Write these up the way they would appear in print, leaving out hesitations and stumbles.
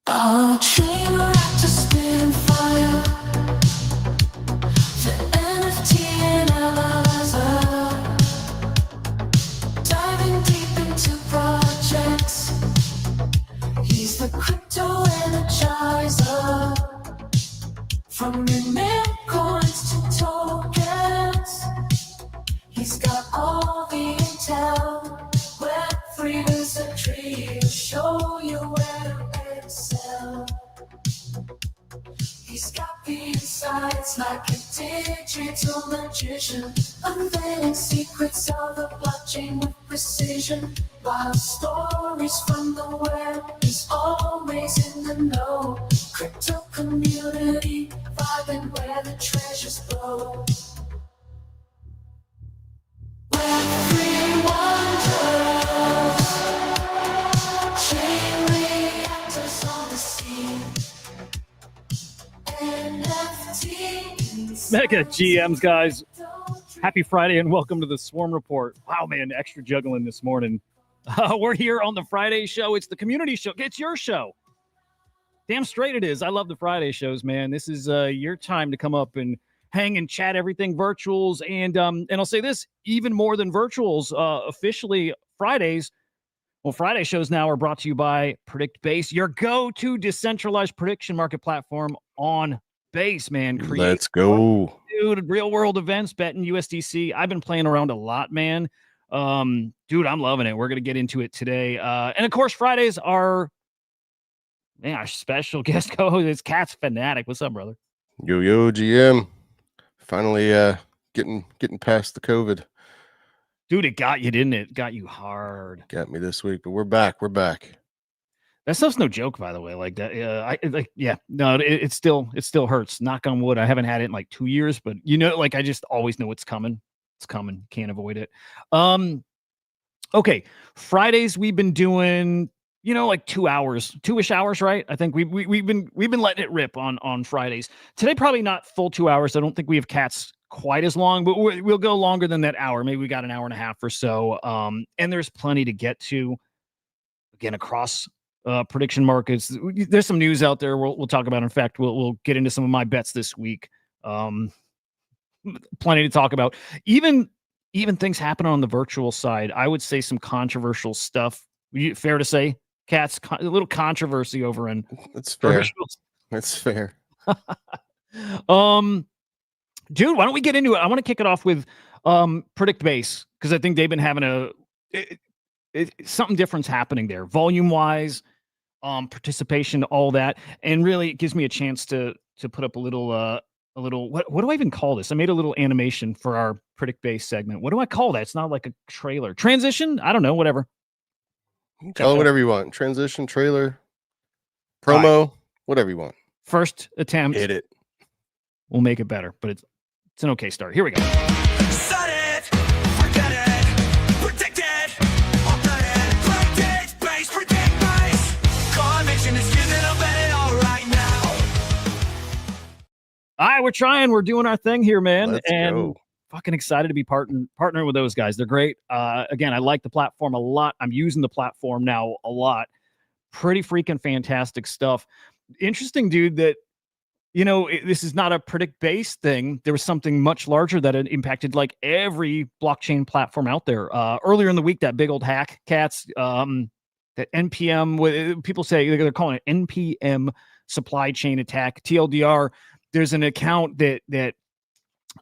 A dream wrapped a spin fire. The NFT analyzer, diving deep into projects. He's the crypto energizer. From mint coins to tokens, he's got all the intel. Web3 is a tree to show you where to excel. He's got the insights like a digital magician, unveiling secrets of the blockchain with precision. Wild stories from the web, he's always in the know. Crypto community, vibing where the treasures flow. Web3 wonders, chain reactors on the scene. NFTs. Mega GMs, guys. Happy Friday and welcome to the Swarm Report. Wow, man, extra juggling this morning. We're here on the Friday show. It's the community show. It's your show. Damn straight it is. I love the Friday shows, man. This is your time to come up and hang and chat everything virtuals. And I'll say this, even more than virtuals, officially Fridays. Well, Friday shows now are brought to you by PredictBase, your go-to decentralized prediction market platform on base, man. Let's go. Dude, real-world events, betting USDC. I've been playing around a lot, man. Dude, I'm loving it. We're going to get into it today. And, of course, Fridays are our special guest co-host is Cat's Fanatic. What's up, brother? Yo, GM. Finally getting past the COVID. Dude, it got you, didn't it? Got you hard. Got me this week, but we're back. That stuff's no joke, by the way. Like that, it still hurts. Knock on wood. I haven't had it in like 2 years, but I just always know it's coming. It's coming. Can't avoid it. Okay. Fridays we've been doing, like 2 hours, 2-ish hours, right? I think we've been letting it rip on Fridays. Today, probably not full 2 hours. I don't think we have cats quite as long, but we'll go longer than that hour. Maybe we got an hour and a half or so. And there's plenty to get to again across prediction markets. There's some news out there we'll talk about. In fact, we'll get into some of my bets this week. Plenty to talk about. Even things happen on the virtual side. I would say some controversial stuff. Fair to say, Cats, a little controversy over in. That's fair. That's fair. Dude, why don't we get into it? I want to kick it off with PredictBase because I think they've been having something different's happening there, volume wise, participation, all that, and really it gives me a chance to put up a little what do I even call this? I made a little animation for our PredictBase segment. What do I call that? It's not like a trailer, transition. I don't know, whatever. Call it whatever you want. Transition, trailer, promo, whatever you want. First attempt. Hit it. We'll make it better, but it's an okay start. Here we go. Set it, forget it, predict it, PredictBase. Conviction is giving a bet all right now. All right, we're trying. We're doing our thing here, man. Let's go. Fucking excited to be partnering with those guys. They're great. Again, I like the platform a lot. I'm using the platform now a lot. Pretty freaking fantastic stuff. Interesting, dude, that this is not a PredictBase thing. There was something much larger that impacted like every blockchain platform out there. Earlier in the week, that big old hack, Cats, that NPM, people say they're calling it NPM supply chain attack, TLDR. There's an account that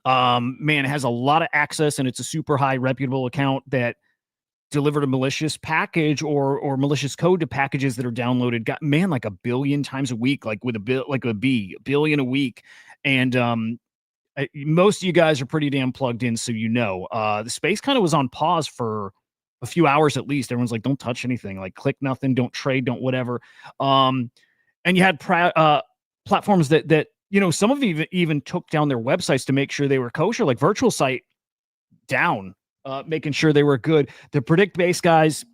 has a lot of access, and it's a super high reputable account that delivered a malicious package or malicious code to packages that are downloaded. Got like 1 billion times a week, like with a billion a week. And most of you guys are pretty damn plugged in, so the space kind of was on pause for a few hours at least. Everyone's like, don't touch anything, like click nothing, don't trade, don't whatever. And you had platforms that some of you even took down their websites to make sure they were kosher, like Virtual Site down. Making sure they were good. The PredictBase guys,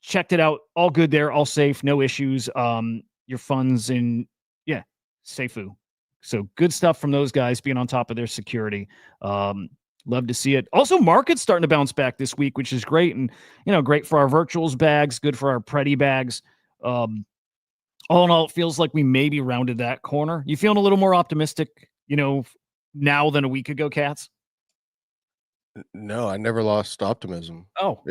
checked it out. All good there, all safe, no issues. Your funds Seifu. So good stuff from those guys being on top of their security. Love to see it. Also, market's starting to bounce back this week, which is great. And, great for our virtuals bags, good for our Predi bags. All in all, it feels like we maybe rounded that corner. You feeling a little more optimistic, now than a week ago, Cats? No, I never lost optimism. Oh,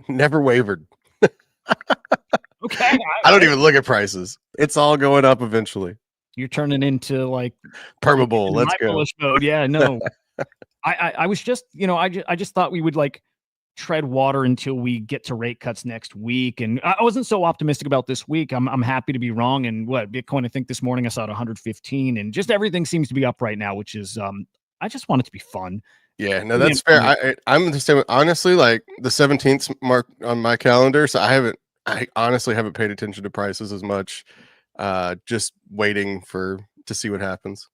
Never wavered. okay. I don't even look at prices. It's all going up eventually. You're turning into like Permabull. Let's my go. bullish mode. Yeah, no. I was just, I just thought we would like tread water until we get to rate cuts next week. And I wasn't so optimistic about this week. I'm happy to be wrong. And what Bitcoin, I think this morning I saw it 115, and just everything seems to be up right now, which is I just want it to be fun. Yeah, no, that's fair. I'm the same. Honestly, like the 17th mark on my calendar, so I honestly haven't paid attention to prices as much. Just waiting to see what happens.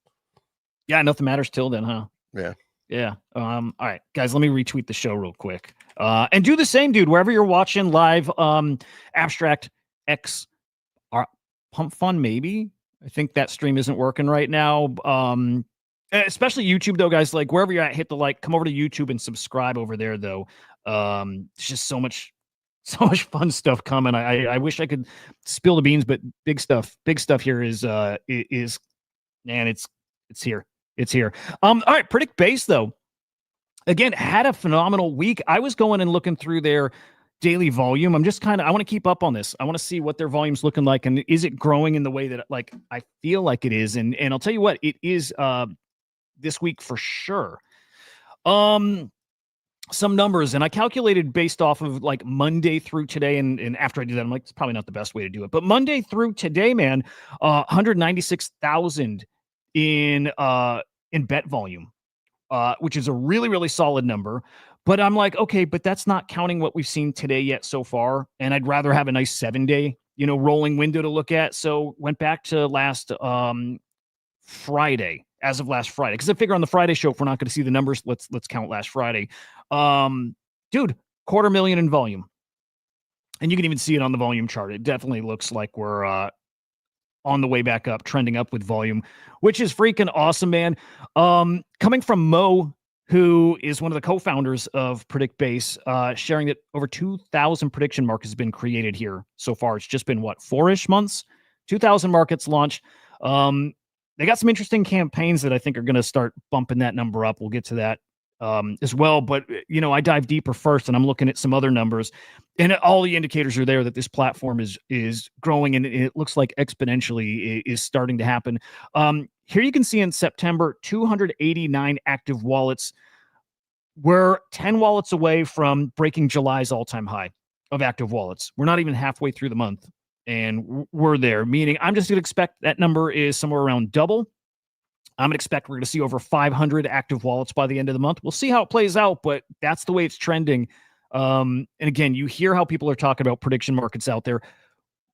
Yeah, nothing matters till then, huh? Yeah. Yeah. All right, guys, let me retweet the show real quick. And do the same, dude, wherever you're watching live. Abstract X Pump Fun, maybe. I think that stream isn't working right now. Especially YouTube, though, guys. Like wherever you're at, hit the like. Come over to YouTube and subscribe over there, though. It's just so much fun stuff coming. I wish I could spill the beans, but big stuff here is man, it's here. It's here. All right, PredictBase, though, again, had a phenomenal week. I was going and looking through their daily volume. I'm just I want to keep up on this. I want to see what their volume's looking like, and is it growing in the way that like I feel like it is? And I'll tell you what, it is this week for sure. Some numbers, and I calculated based off of like Monday through today, and after I did that, I'm like, it's probably not the best way to do it. But Monday through today, man, 196,000 in bet volume, which is a really, really solid number. But I'm like, okay, but that's not counting what we've seen today yet so far. And I'd rather have a nice 7-day, rolling window to look at. So went back to last Friday, as of last Friday, because I figure on the Friday show, if we're not going to see the numbers, let's count last Friday. Dude, 250,000 in volume. And you can even see it on the volume chart. It definitely looks like we're on the way back up, trending up with volume, which is freaking awesome, man. Coming from Mo, who is one of the co-founders of PredictBase, sharing that over 2,000 prediction markets has been created here so far. It's just been, 4-ish months? 2,000 markets launched. They got some interesting campaigns that I think are going to start bumping that number up. We'll get to that as well. But, I dive deeper first, and I'm looking at some other numbers. And all the indicators are there that this platform is growing, and it looks like exponentially is starting to happen. Here you can see in September, 289 active wallets. We're 10 wallets away from breaking July's all-time high of active wallets. We're not even halfway through the month, and we're there, meaning I'm just going to expect that number is somewhere around double. I'm going to expect we're going to see over 500 active wallets by the end of the month. We'll see how it plays out, but that's the way it's trending. And again, you hear how people are talking about prediction markets out there.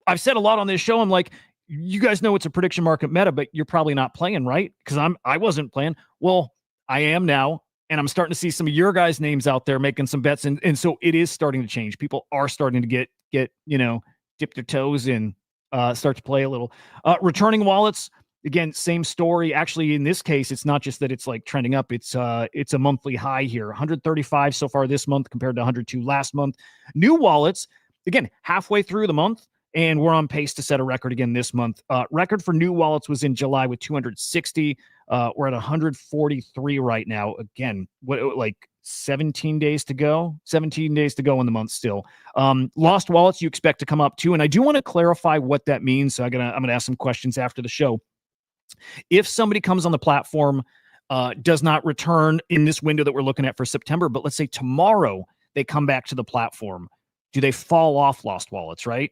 I've said a lot on this show. I'm like, you guys know it's a prediction market meta, but you're probably not playing, right? Because I wasn't playing. Well, I am now, and I'm starting to see some of your guys' names out there making some bets, and so it is starting to change. People are starting to get dip their toes in, start to play a little. Returning wallets, again, same story. Actually, in this case, it's not just that it's like trending up. It's a monthly high here, 135 so far this month compared to 102 last month. New wallets, again, halfway through the month, and we're on pace to set a record again this month. Record for new wallets was in July with 260. We're at 143 right now. Again, like 17 days to go? 17 days to go in the month still. Lost wallets you expect to come up too, and I do want to clarify what that means. So I'm gonna ask some questions after the show. If somebody comes on the platform, does not return in this window that we're looking at for September, but let's say tomorrow they come back to the platform, do they fall off lost wallets, right?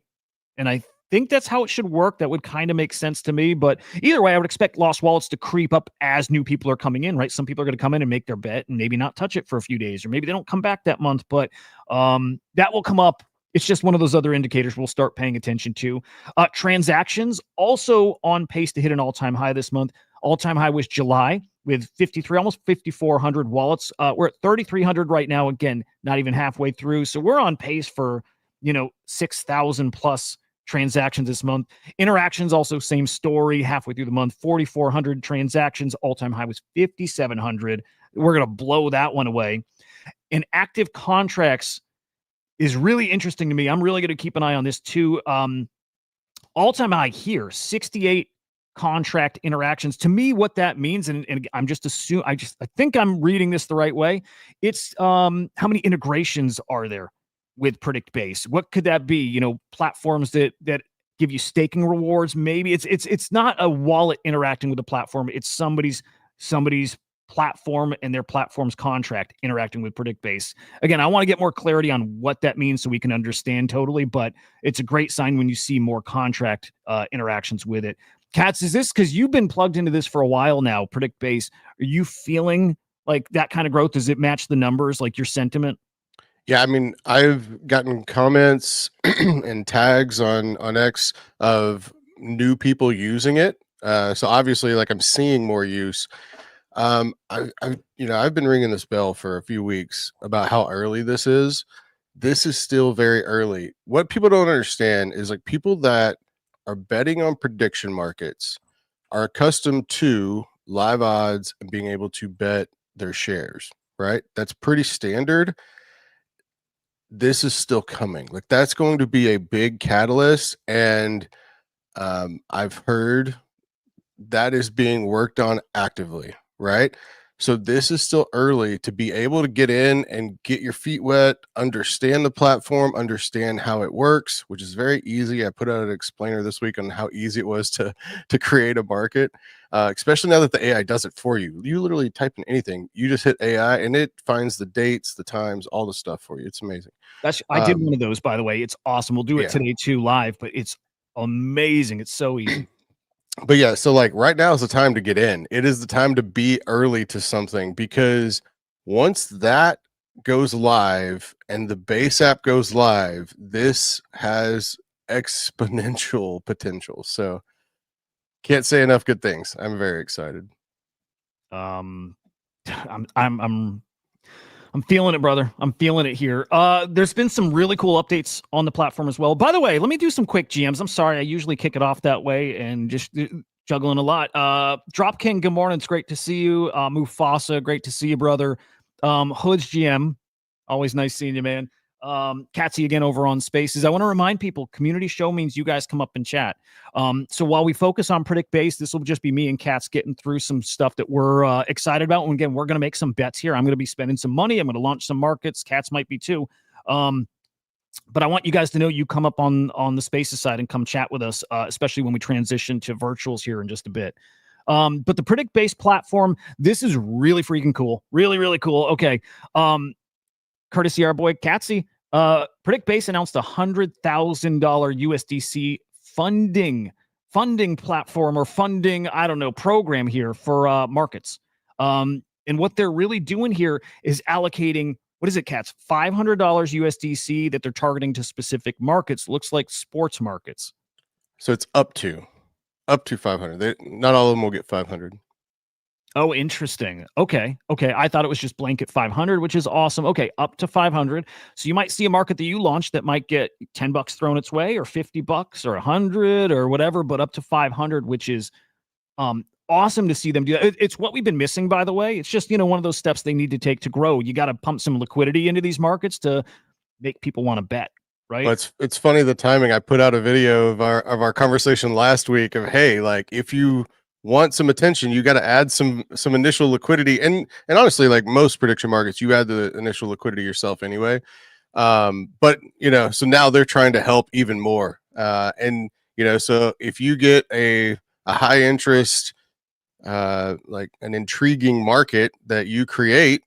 And I think that's how it should work. That would kind of make sense to me. But either way, I would expect lost wallets to creep up as new people are coming in, right? Some people are going to come in and make their bet and maybe not touch it for a few days, or maybe they don't come back that month, but that will come up. It's just one of those other indicators we'll start paying attention to. Transactions also on pace to hit an all-time high this month. All-time high was July with 53, almost 5,400 wallets. We're at 3,300 right now. Again, not even halfway through. So we're on pace for, 6,000 plus transactions this month. Interactions also same story, halfway through the month, 4,400 transactions. All-time high was 5,700. We're going to blow that one away. And active contracts is really interesting to me. I'm really going to keep an eye on this too. all-time high here, 68 contract interactions. To me, what that means, and I'm just I think I'm reading this the right way. It's how many integrations are there with PredictBase? What could that be? You know, platforms that give you staking rewards. Maybe it's not a wallet interacting with the platform. It's somebody's platform and their platform's contract interacting with PredictBase. Again, I want to get more clarity on what that means so we can understand totally, but it's a great sign when you see more contract interactions with it. Katz, is this because you've been plugged into this for a while now, PredictBase? Are you feeling like that kind of growth? Does it match the numbers, like your sentiment? Yeah, I mean, I've gotten comments and tags on X of new people using it. So obviously, like I'm seeing more use. I've been ringing this bell for a few weeks about how early this is. This is still very early. What people don't understand is like people that are betting on prediction markets are accustomed to live odds and being able to bet their shares, right? That's pretty standard. This is still coming. Like that's going to be a big catalyst. And I've heard that is being worked on actively, right? So this is still early to be able to get in and get your feet wet, understand the platform, understand how it works, which is very easy. I put out an explainer this week on how easy it was to create a market, especially now that the AI does it for you. You literally type in anything, you just hit AI and it finds the dates, the times, all the stuff for you. It's amazing. I did one of those, by the way. It's awesome. We'll do it today too live, but it's amazing. It's so easy. But yeah, so like right now is the time to get in. It is the time to be early to something, because once that goes live and the base app goes live, this has exponential potential. So can't say enough good things. I'm very excited. I'm feeling it, brother. I'm feeling it here. There's been some really cool updates on the platform as well. By the way, let me do some quick GMs. I'm sorry, I usually kick it off that way and just juggling a lot. Drop King, good morning. It's great to see you. Mufasa, great to see you, brother. Hood's GM, always nice seeing you, man. Katsy again over on Spaces. I want to remind people, community show means you guys come up and chat. So while we focus on PredictBase, this will just be me and Katz getting through some stuff that we're excited about. And again, we're going to make some bets here. I'm going to be spending some money. I'm going to launch some markets. Katz might be too. But I want you guys to know you come up on the Spaces side and come chat with us, especially when we transition to virtuals here in just a bit. But the PredictBase platform, this is really freaking cool. Really, really cool. Okay. Courtesy our boy Katsy. PredictBase announced $100,000 USDC funding platform or funding, I don't know, program here for markets. And what they're really doing here is allocating, what is it, Katz? $500 USDC that they're targeting to specific markets. Looks like sports markets. So it's up to 500. Not all of them will get 500. Oh, interesting. Okay. I thought it was just blanket 500, which is awesome. Okay, up to 500. So you might see a market that you launch that might get $10 thrown its way, or $50 or 100 or whatever, but up to 500, which is awesome to see them do that. It's what we've been missing, by the way. It's just, one of those steps they need to take to grow. You got to pump some liquidity into these markets to make people want to bet, right? But it's funny, the timing. I put out a video of our conversation last week of, hey, like if you want some attention, you got to add some initial liquidity, and honestly, like most prediction markets, you add the initial liquidity yourself anyway. But so now they're trying to help even more. And so if you get a high interest, like an intriguing market that you create,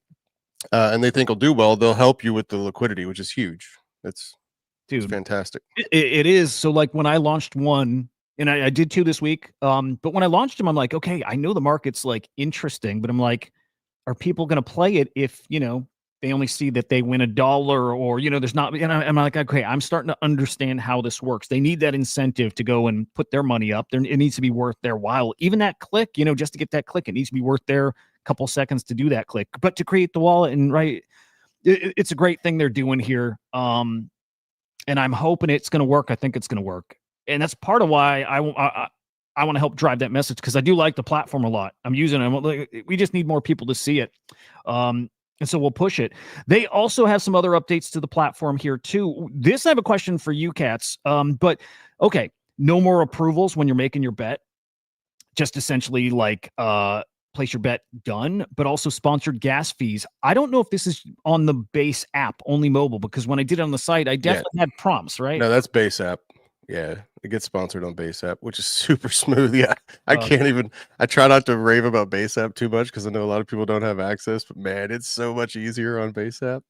and they think will do well, they'll help you with the liquidity, which is huge. It's fantastic. It is. So like when I launched one, and I did two this week. But when I launched them, I'm like, okay, I know the market's like interesting, but I'm like, are people going to play it if, they only see that they win $1 or, there's not, and I'm like, okay, I'm starting to understand how this works. They need that incentive to go and put their money up there. It needs to be worth their while. Even that click, just to get that click, it needs to be worth their couple seconds to do that click, but to create the wallet and it's a great thing they're doing here. And I'm hoping it's going to work. I think it's going to work. And that's part of why I want to help drive that message, because I do like the platform a lot. I'm using it. We just need more people to see it. And so we'll push it. They also have some other updates to the platform here too. This, I have a question for you, Katz. But okay, no more approvals when you're making your bet. Just essentially like place your bet done, but also sponsored gas fees. I don't know if this is on the base app, only mobile, because when I did it on the site, I definitely had prompts, right? No, that's base app. Yeah, it gets sponsored on base app, which is super smooth. Yeah, I can't even. I try not to rave about base app too much because I know a lot of people don't have access. But man, it's so much easier on base app.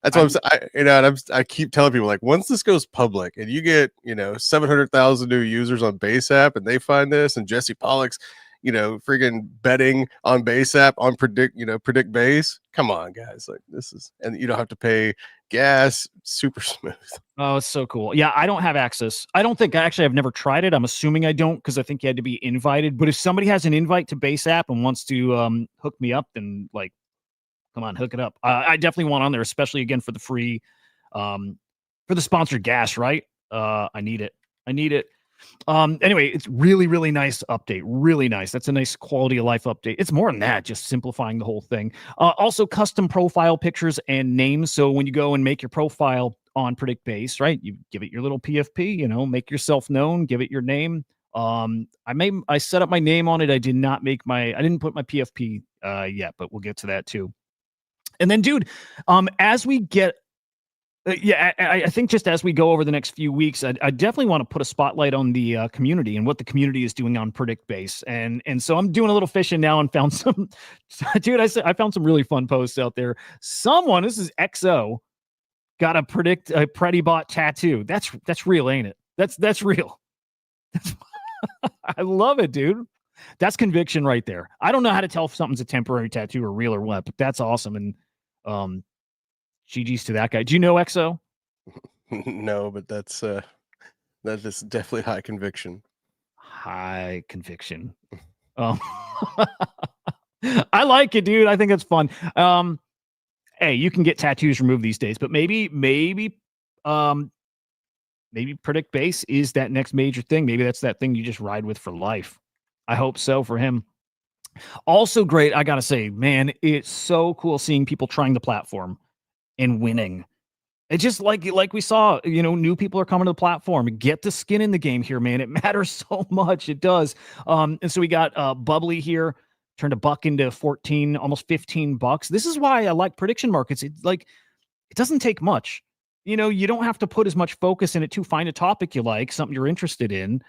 That's what I'm saying. And I keep telling people, like, once this goes public and you get 700,000 new users on base app, and they find this, and Jesse Pollock's friggin' betting on base app on PredictBase. Come on, guys, like this is, and you don't have to pay gas. Super smooth. Oh, it's so cool. Yeah, I don't have access. I don't think I've never tried it. I'm assuming I don't because I think you had to be invited. But if somebody has an invite to base app and wants to hook me up, then like, come on, hook it up. I definitely want on there, especially again for the free, for the sponsored gas, right? I need it. Anyway, it's really, really nice update. Really nice. That's a nice quality of life update. It's more than that, just simplifying the whole thing. Also custom profile pictures and names. So when you go and make your profile on PredictBase, right, you give it your little PFP, make yourself known, give it your name. I set up my name on it. I didn't put my PFP yet, but we'll get to that too. And then, dude, as we get, I think just as we go over the next few weeks, I definitely want to put a spotlight on the community and what the community is doing on PredictBase. And so I'm doing a little fishing now and found some, dude, I found some really fun posts out there. This is XO, got a PredictBot tattoo. That's real, ain't it? That's real. I love it, dude. That's conviction right there. I don't know how to tell if something's a temporary tattoo or real or what, but that's awesome. And GG's to that guy. Do you know XO? No, but that is definitely high conviction. High conviction. I like it, dude. I think it's fun. Hey, you can get tattoos removed these days, but maybe PredictBase is that next major thing. Maybe that's that thing you just ride with for life. I hope so for him. Also great, I gotta say, man, it's so cool seeing people trying the platform and winning. It's just like we saw, new people are coming to the platform. Get the skin in the game here, man. It matters so much. It does. And so we got Bubbly here, turned $1 into 14, almost $15. This is why I like prediction markets. It doesn't take much. You don't have to put as much focus in it to find a topic you like, something you're interested in,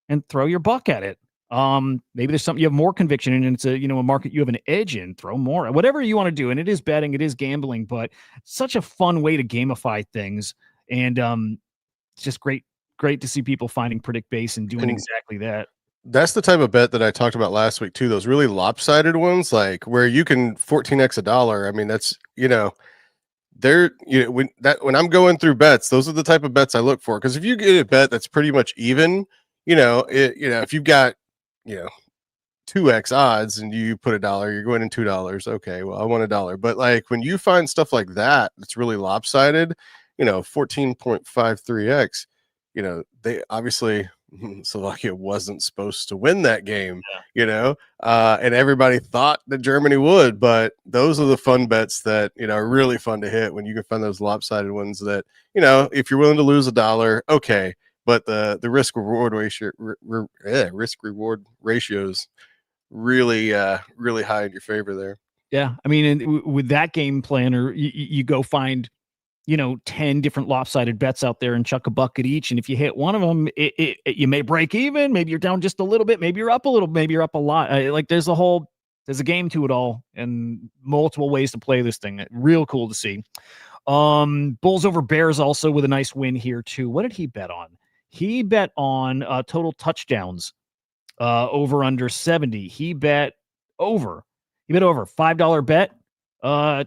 and throw your buck at it. Maybe there's something you have more conviction in, and it's a market you have an edge in. Throw more, whatever you want to do. And it is betting, it is gambling, but it's such a fun way to gamify things. And it's just great to see people finding PredictBase and doing exactly that. That's the type of bet that I talked about last week too. Those really lopsided ones, like where you can 14x a dollar. I mean, that's when I'm going through bets, those are the type of bets I look for. Because if you get a bet that's pretty much even, if you've got 2x odds and you put $1, you're going in $2. Okay, well, I want $1. But like when you find stuff like that, it's really lopsided, 14.53x, they obviously Slovakia wasn't supposed to win that game, and everybody thought that Germany would, but those are the fun bets that, are really fun to hit when you can find those lopsided ones that, if you're willing to lose $1, okay. But the risk reward ratios really really high in your favor there. Yeah, I mean, with that game plan, or you go find 10 different lopsided bets out there and chuck a bucket each, and if you hit one of them, you may break even. Maybe you're down just a little bit. Maybe you're up a little. Maybe you're up a lot. There's a game to it all, and multiple ways to play this thing. Real cool to see. Bulls over Bears also with a nice win here too. What did he bet on? He bet on total touchdowns, over under 70. He bet over. $5 bet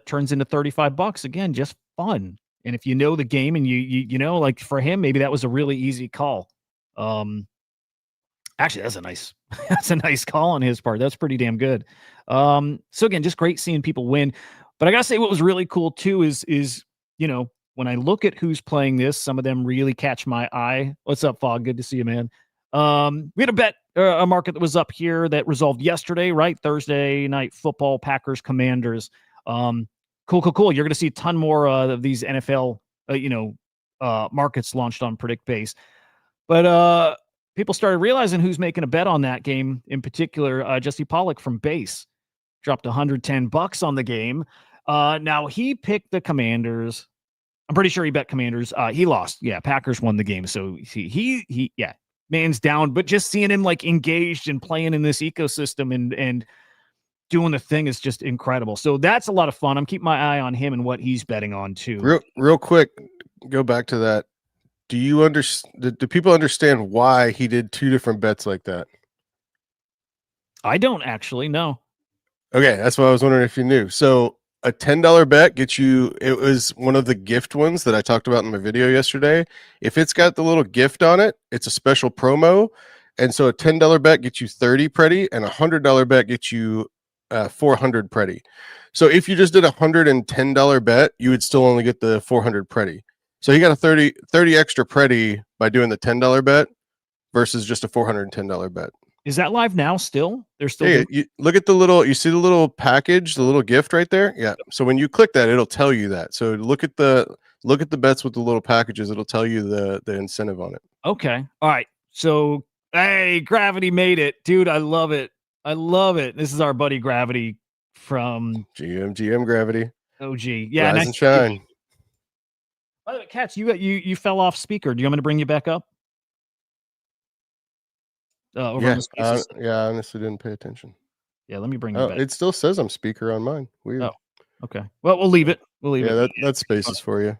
turns into $35. Again, just fun. And if you know the game and you know, like for him, maybe that was a really easy call. Actually, that's a nice call on his part. That's pretty damn good. So again, just great seeing people win. But I gotta say, what was really cool too is when I look at who's playing this, some of them really catch my eye. What's up, Fog? Good to see you, man. We had a bet, a market that was up here that resolved yesterday, right? Thursday night football, Packers, Commanders. Cool. You're going to see a ton more of these NFL, markets launched on PredictBase. But people started realizing who's making a bet on that game. In particular, Jesse Pollock from Base dropped $110 on the game. Now he picked the Commanders. I'm pretty sure he bet Commanders. He lost. Yeah, Packers won the game. So he yeah, man's down. But just seeing him like engaged and playing in this ecosystem and doing the thing is just incredible. So that's a lot of fun. I'm keeping my eye on him and what he's betting on too. Real quick, go back to that. Do you understand? Do people understand why he did 2 different bets like that? I don't actually know. Okay, that's what I was wondering if you knew. So a $10 bet gets you, it was one of the gift ones that I talked about in my video yesterday. If it's got the little gift on it, it's a special promo. And so a $10 bet gets you 30 Predi, and a $100 bet gets you 400 Predi. So if you just did a $110 bet, you would still only get the 400 Predi. So he got a 30 extra Predi by doing the $10 bet versus just a $410 bet. Is that live now still? They're still Yeah, you look at the little, you see the little package, the little gift right there? Yeah. So when you click that, it'll tell you that. So look at the bets with the little packages, it'll tell you the incentive on it. Okay. All right. So hey, Gravity made it. Dude, I love it. I love it. This is our buddy Gravity from GM Gravity. OG. Yeah, Rise and shine. By the way, Katz, you fell off speaker. Do you want me to bring you back up? Over on the Spaces? Yeah, I honestly didn't pay attention. Yeah, let me bring you back. It still says I'm speaker on mine. Weird. Oh, okay. Well, we'll leave it. We'll leave it. Yeah, that's Spaces for you.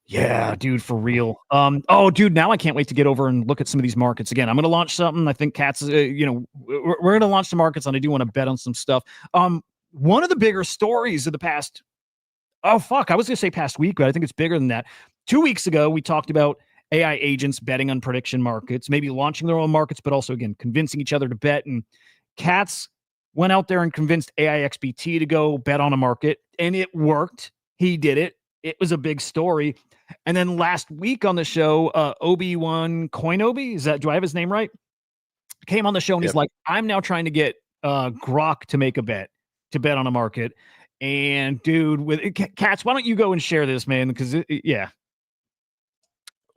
Yeah, dude, for real. Oh, dude, now I can't wait to get over and look at some of these markets again. I'm going to launch something. I think Katz is, we're going to launch some markets, and I do want to bet on some stuff. One of the bigger stories of the past, I was going to say past week, but I think it's bigger than that. 2 weeks ago, we talked about AI agents betting on prediction markets, maybe launching their own markets, but also, again, convincing each other to bet. And Katz went out there and convinced AIXBT to go bet on a market, and it worked. He did it. It was a big story. And then last week on the show, Obi-Wan Coinobi, do I have his name right? Came on the show and he's like, I'm now trying to get Grok to make a bet, to bet on a market. And dude, with Katz, why don't you go and share this, man? Because yeah.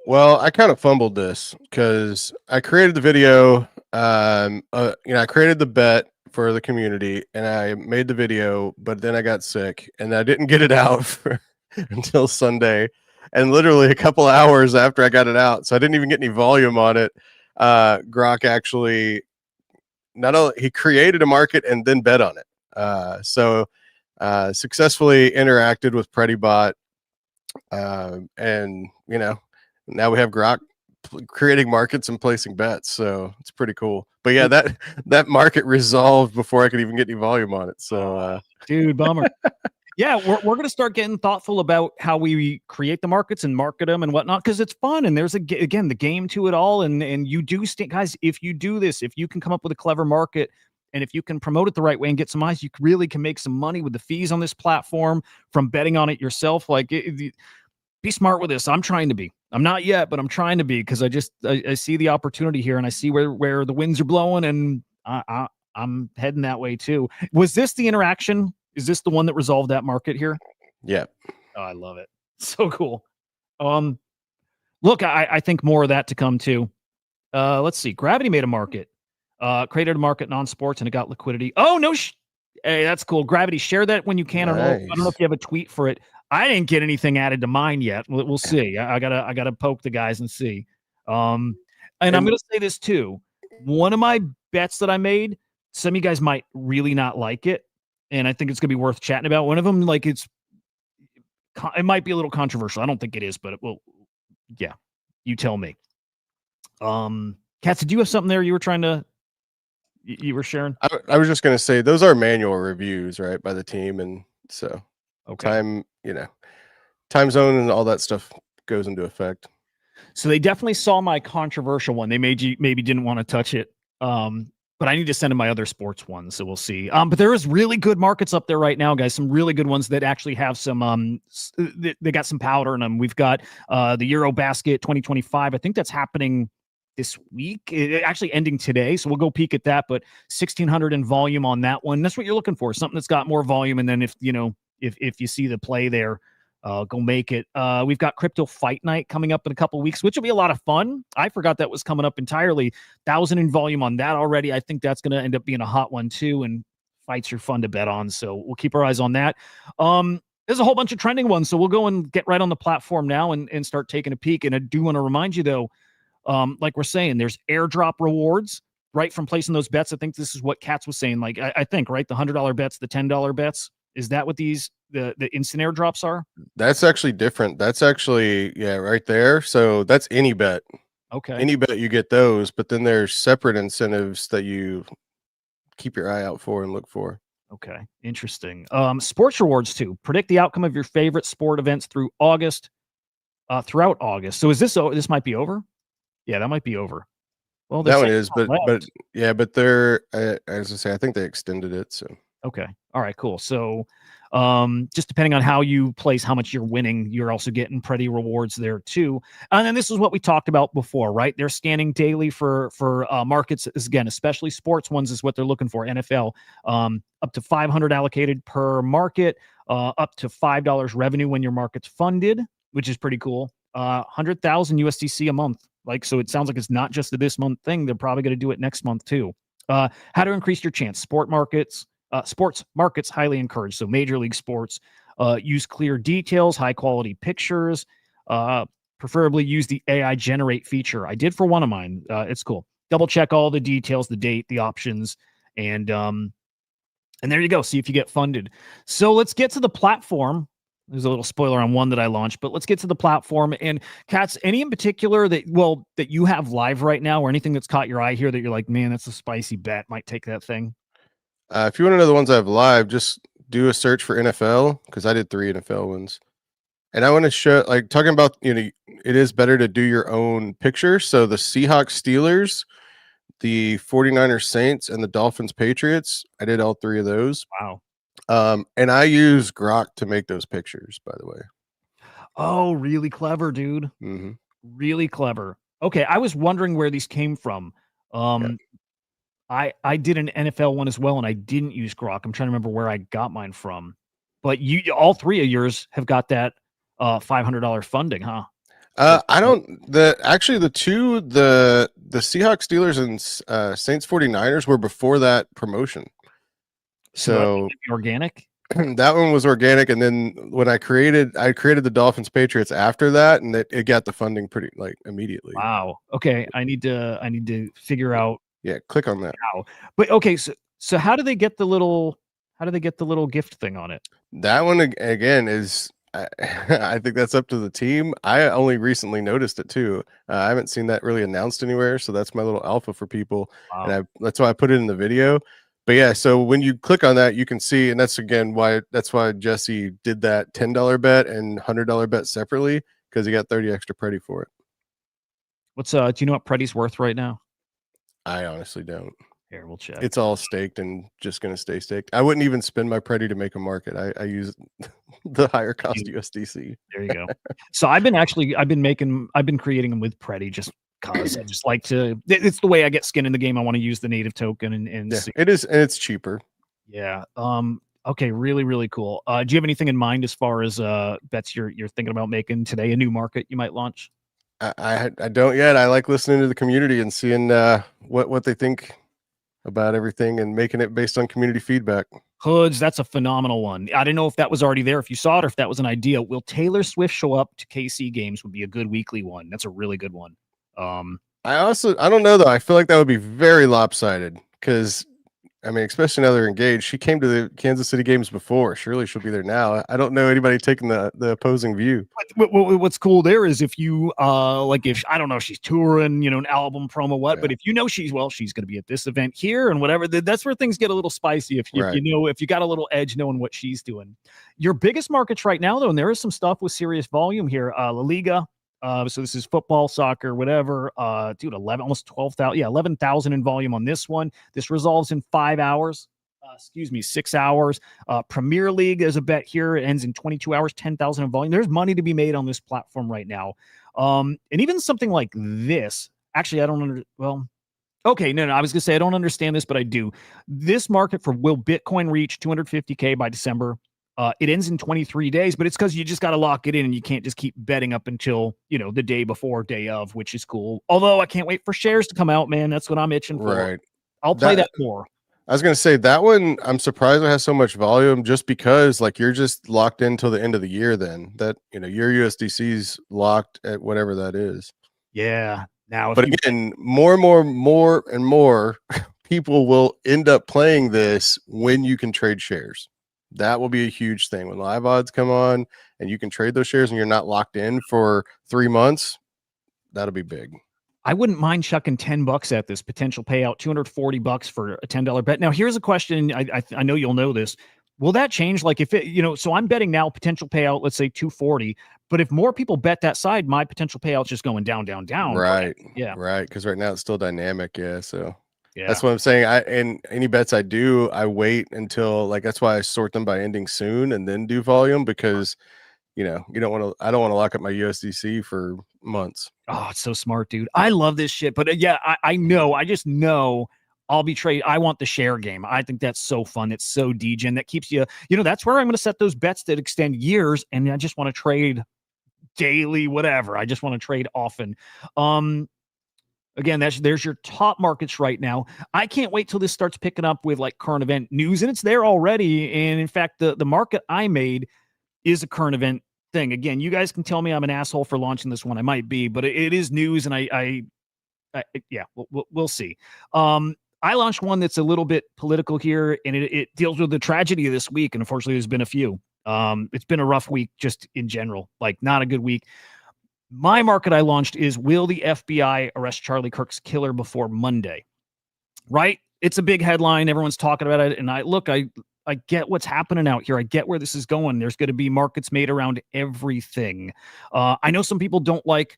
Well, I kind of fumbled this because I created the video. I created the bet for the community and I made the video, but then I got sick and I didn't get it out until Sunday. And literally a couple hours after I got it out, so I didn't even get any volume on it. Grok actually not only he created a market and then bet on it. So successfully interacted with PredictBase, and now we have Grok creating markets and placing bets. So it's pretty cool. But yeah, that market resolved before I could even get any volume on it. So dude, bummer. Yeah, we're going to start getting thoughtful about how we create the markets and market them and whatnot, because it's fun. And there's, again, the game to it all. And you do, guys, if you do this, if you can come up with a clever market and if you can promote it the right way and get some eyes, you really can make some money with the fees on this platform from betting on it yourself. Like, be smart with this. I'm trying to be. I'm not yet, but I'm trying to be, because I see the opportunity here and I see where the winds are blowing, and I'm heading that way too. Was this the interaction? Is this the one that resolved that market here? Yeah. Oh, I love it. So cool. Look, I think more of that to come too. Let's see. Gravity made a market, created a market non-sports, and it got liquidity. Oh, no. Hey, that's cool. Gravity, share that when you can. Nice. I don't know if you have a tweet for it. I didn't get anything added to mine yet. We'll see. I gotta poke the guys and see. And I'm going to say this too. One of my bets that I made, some of you guys might really not like it, and I think it's going to be worth chatting about. One of them, like, it might be a little controversial. I don't think it is, but yeah, you tell me. Katz, did you have something there you were trying to, you were sharing? I was just going to say, those are manual reviews, right, by the team. And so time zone and all that stuff goes into effect. So they definitely saw my controversial one. They maybe didn't want to touch it. But I need to send in my other sports ones, so we'll see. But there is really good markets up there right now, guys. Some really good ones that actually have some. They got some powder in them. We've got the Eurobasket 2025. I think that's happening this week. It actually ending today, so we'll go peek at that. But 1,600 in volume on that one. That's what you're looking for. Something that's got more volume, and then if you see the play there, Go make it. We've got Crypto Fight Night coming up in a couple weeks, which will be a lot of fun. I forgot that was coming up entirely. 1,000 in volume on that already. I think that's going to end up being a hot one too. And fights are fun to bet on, so we'll keep our eyes on that. There's a whole bunch of trending ones, so we'll go and get right on the platform now and start taking a peek. And I do want to remind you, though, like we're saying, there's airdrop rewards, right, from placing those bets. I think this is what Katz was saying. Like, I think, right, the $100 bets, the $10 bets. Is that what these the instant airdrops are? That's actually different. That's actually, yeah, right there. So that's any bet. Okay. Any bet you get those, but then there's separate incentives that you keep your eye out for and look for. Okay, interesting. Sports rewards too. Predict the outcome of your favorite sport events through August, throughout August. So is this might be over? Yeah, that might be over. Well, that one is, but yeah, but they're as I say, I think they extended it. So okay, all right, cool. So, just depending on how you place, how much you're winning, you're also getting pretty rewards there too. And then this is what we talked about before, right? They're scanning daily for markets. Again, especially sports ones is what they're looking for. NFL, up to 500 allocated per market, up to $5 revenue when your market's funded, which is pretty cool. 100,000 USDC a month. Like, so it sounds like it's not just a this month thing. They're probably going to do it next month too. How to increase your chance. Sports markets highly encouraged. So major league sports, use clear details, high quality pictures, preferably use the AI generate feature. I did for one of mine. It's cool. Double check all the details, the date, the options, and there you go. See if you get funded. So let's get to the platform. There's a little spoiler on one that I launched, but let's get to the platform. And Katz, any in particular that you have live right now, or anything that's caught your eye here that you're like, man, that's a spicy bet, might take that thing? If you want to know the ones I have live, just do a search for NFL, because I did 3 NFL ones. And I want to show, like, talking about, it is better to do your own picture. So the Seahawks Steelers, the 49ers Saints, and the Dolphins Patriots, I did all 3 of those. Wow. And I use Grok to make those pictures, by the way. Oh, really clever, dude. Mm-hmm. Really clever. Okay, I was wondering where these came from. Yeah. I did an NFL one as well, and I didn't use Grok. I'm trying to remember where I got mine from. But all 3 of yours have got that $500 funding, huh? I don't. The Seahawks, Steelers, and Saints 49ers were before that promotion. So organic. That one was organic, and then when I created the Dolphins Patriots after that, and it got the funding pretty immediately. Wow. Okay, I need to figure out. Yeah, click on that. How. But okay, so how do they get the little gift thing on it? That one again is I think that's up to the team. I only recently noticed it too. I haven't seen that really announced anywhere, so that's my little alpha for people. Wow. And that's why I put it in the video. But yeah, so when you click on that, you can see, and that's why Jesse did that $10 bet and $100 bet separately, because he got 30 extra Predi for it. What's do you know what Predi's worth right now? I honestly don't. Here, we'll check. It's all staked and just going to stay staked. I wouldn't even spend my Predi to make a market. I use the higher cost USDC. There you go. So I've been creating them with Predi just because I just like to. It's the way I get skin in the game. I want to use the native token and yeah, it is, and it's cheaper. Yeah. Okay. Really, really cool. Do you have anything in mind as far as bets you're thinking about making today? A new market you might launch? I don't yet. I like listening to the community and seeing what they think about everything and making it based on community feedback. Hoods, that's a phenomenal one. I didn't know if that was already there, if you saw it, or if that was an idea. Will Taylor Swift show up to KC games? Would be a good weekly one. That's a really good one. I don't know though. I feel like that would be very lopsided, because I mean, especially now they're engaged. She came to the Kansas City games before. Surely she'll be there now. I don't know anybody taking the opposing view. What's cool there is if you if I don't know if she's touring, an album promo, but if she's going to be at this event here and whatever, that's where things get a little spicy. If you got a little edge knowing what she's doing. Your biggest markets right now though, and there is some stuff with serious volume here. La Liga. So this is football, soccer, whatever. Dude, almost 12,000. Yeah, 11,000 in volume on this one. This resolves in 5 hours. 6 hours. Premier League is a bet here. It ends in 22 hours, 10,000 in volume. There's money to be made on this platform right now. And even something like this, actually, I don't okay, no, I was going to say, I don't understand this, but I do. This market for will Bitcoin reach 250K by December? It ends in 23 days, but it's because you just got to lock it in and you can't just keep betting up until, the day before, day of, which is cool. Although I can't wait for shares to come out, man. That's what I'm itching for. Right. I'll play that more. I was going to say that one, I'm surprised it has so much volume just because like you're just locked in till the end of the year then that, your USDC's locked at whatever that is. Yeah. Now, but again, more and more people will end up playing this when you can trade shares. That will be a huge thing when live odds come on and you can trade those shares and you're not locked in for 3 months. That'll be big. I wouldn't mind chucking $10 at this potential payout, $240 for a $10 bet. Now, here's a question. I know you'll know this. Will that change? Like if it, so I'm betting now potential payout, let's say 240, but if more people bet that side, my potential payout's just going down, down, down. Right. Yeah. Right. Cause right now it's still dynamic. Yeah. So yeah, that's what I'm saying. And any bets I do, I wait until that's why I sort them by ending soon and then do volume because I don't want to lock up my USDC for months. Oh, it's so smart, dude. I love this shit. But yeah, I know. I just know I'll be trade. I want the share game. I think that's so fun. It's so degen. That keeps you, that's where I'm going to set those bets that extend years. And I just want to trade daily, whatever. I just want to trade often. Again, there's your top markets right now. I can't wait till this starts picking up with like current event news, and it's there already. And in fact, the market I made is a current event thing. Again, you guys can tell me I'm an asshole for launching this one. I might be, but it is news, and yeah, we'll see. I launched one that's a little bit political here, and it deals with the tragedy of this week. And unfortunately, there's been a few. It's been a rough week just in general, like not a good week. My market I launched is, will the FBI arrest Charlie Kirk's killer before Monday? Right? It's a big headline. Everyone's talking about it. And I get what's happening out here. I get where this is going. There's going to be markets made around everything. I know some people don't like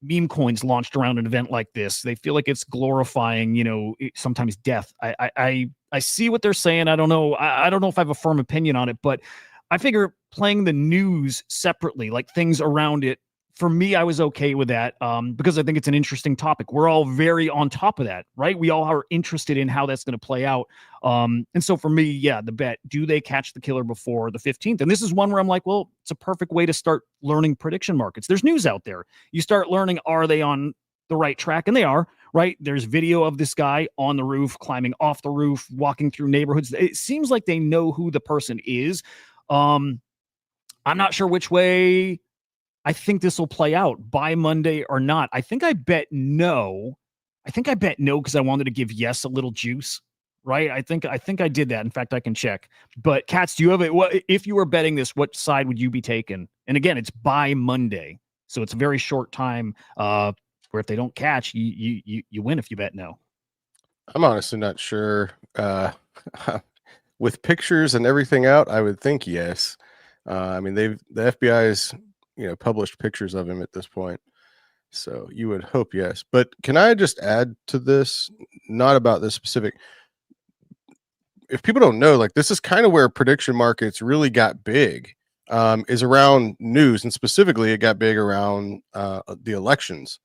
meme coins launched around an event like this. They feel like it's glorifying, sometimes death. I see what they're saying. I don't know. I don't know if I have a firm opinion on it, but I figure playing the news separately, like things around it, for me, I was okay with that because I think it's an interesting topic. We're all very on top of that, right? We all are interested in how that's going to play out. And so for me, yeah, the bet, do they catch the killer before the 15th? And this is one where I'm like, well, it's a perfect way to start learning prediction markets. There's news out there. You start learning, are they on the right track? And they are, right? There's video of this guy on the roof, climbing off the roof, walking through neighborhoods. It seems like they know who the person is. I'm not sure which way I think this will play out, by Monday or not. I think I bet no. Because I wanted to give yes a little juice, right? I think I did that. In fact, I can check. But Katz, do you have it? What if you were betting this? What side would you be taking? And again, it's by Monday, so it's a very short time. Where if they don't catch, you win if you bet no. I'm honestly not sure. With pictures and everything out, I would think yes. I mean, the FBI's published pictures of him at this point. So you would hope yes. But can I just add to this, not about this specific, if people don't know, like this is kind of where prediction markets really got big, is around news. And specifically it got big around the elections,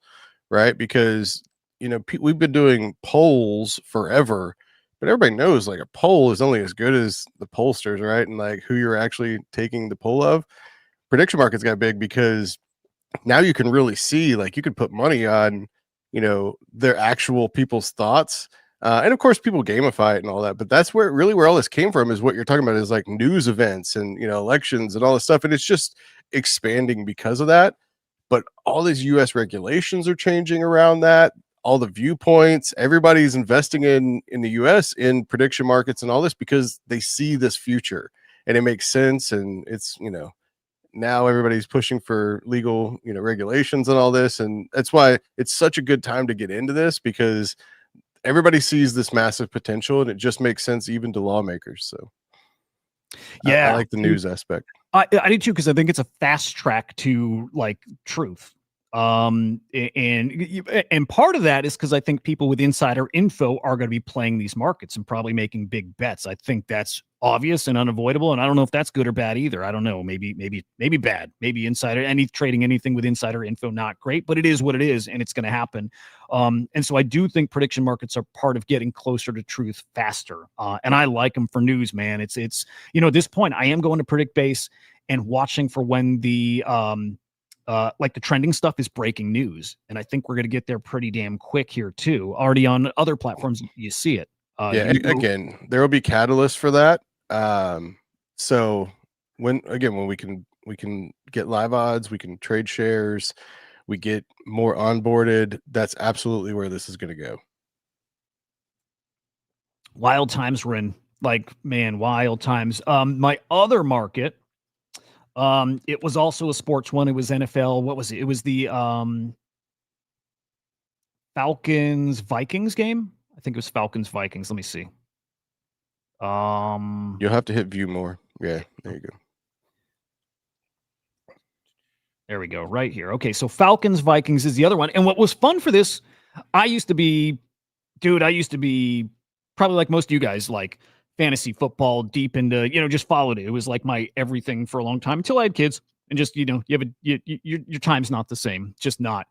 right? Because, we've been doing polls forever, but everybody knows like a poll is only as good as the pollsters, right? And like who you're actually taking the poll of. Prediction markets got big because now you can really see, like you could put money on, their actual people's thoughts. And of course people gamify it and all that, but that's where all this came from, is what you're talking about, is like news events and, elections and all this stuff. And it's just expanding because of that. But all these US regulations are changing around that, all the viewpoints, everybody's investing in the US in prediction markets and all this because they see this future and it makes sense. And it's, now everybody's pushing for legal, regulations and all this. And that's why it's such a good time to get into this, because everybody sees this massive potential and it just makes sense even to lawmakers. So yeah, I like the news aspect. I do too, because I think it's a fast track to like truth. And part of that is because I think people with insider info are going to be playing these markets and probably making big bets. I think that's obvious and unavoidable, and I don't know if that's good or bad either. I don't know. Maybe bad. Maybe insider trading anything with insider info not great, but it is what it is, and it's going to happen. And so I do think prediction markets are part of getting closer to truth faster. And I like them for news, man. It's at this point I am going to PredictBase and watching for when the like the trending stuff is breaking news. And I think we're going to get there pretty damn quick here too. Already on other platforms, you see it. Again, there will be catalysts for that. So when we can get live odds, we can trade shares, we get more onboarded. That's absolutely where this is going to go. Wild times we're in, like, man, wild times. My other market, it was also a sports one. It was NFL. What was it? It was the Falcons Vikings game. I think it was Falcons Vikings. Let me see. You'll have to hit view more. Yeah, there you go. There we go, right here. Okay, so Falcons Vikings is the other one. And what was fun for this, I used to be probably like most of you guys, like fantasy football, deep into, just followed it. It was like my everything for a long time until I had kids, and just, your time's not the same, just not.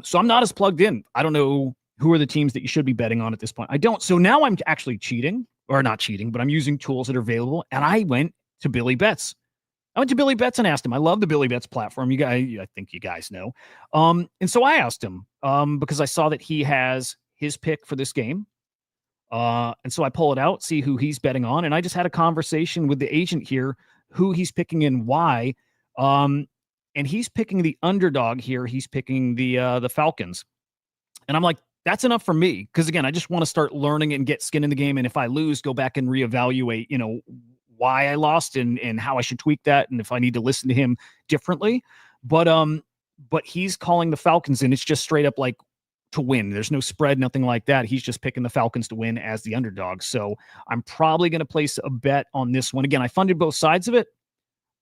So I'm not as plugged in. I don't know who are the teams that you should be betting on at this point. I don't. So now I'm actually cheating, or not cheating, but I'm using tools that are available. And I went to Billy Betts. And asked him. I love the Billy Betts platform. I think you guys know. And so I asked him because I saw that he has his pick for this game. And so I pull it out, see who he's betting on. And I just had a conversation with the agent here, who he's picking and why. And he's picking the underdog here. He's picking the Falcons. And I'm like, that's enough for me. Because again, I just want to start learning and get skin in the game. And if I lose, go back and reevaluate, why I lost and how I should tweak that. And if I need to listen to him differently, but he's calling the Falcons, and it's just straight up like to win. There's no spread, nothing like that. He's just picking the Falcons to win as the underdog. So I'm probably going to place a bet on this one. Again, I funded both sides of it.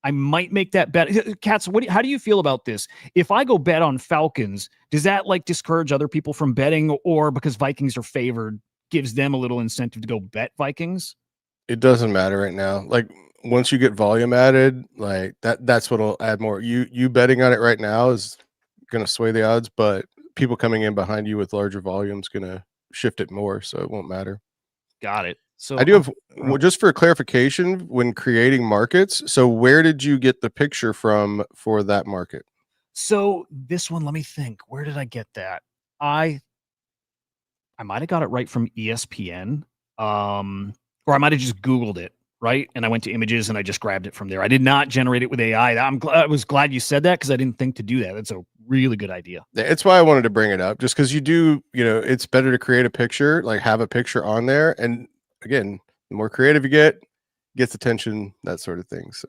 I might make that bet. Katz, how do you feel about this? If I go bet on Falcons, does that like discourage other people from betting, or because Vikings are favored, gives them a little incentive to go bet Vikings? It doesn't matter right now. Like once you get volume added, like that's what'll add more. You betting on it right now is going to sway the odds, but people coming in behind you with larger volume is going to shift it more, so it won't matter. Got it. So I do have, just for clarification, when creating markets, so where did you get the picture from for that market? So this one, let me think. Where did I get that? I might have got it right from ESPN. Or I might have just Googled it, right? And I went to images and I just grabbed it from there. I did not generate it with AI. I was glad you said that, because I didn't think to do that. That's a really good idea. It's why I wanted to bring it up, just because you do, it's better to create a picture, like have a picture on there. And again, the more creative you get, gets attention, that sort of thing. So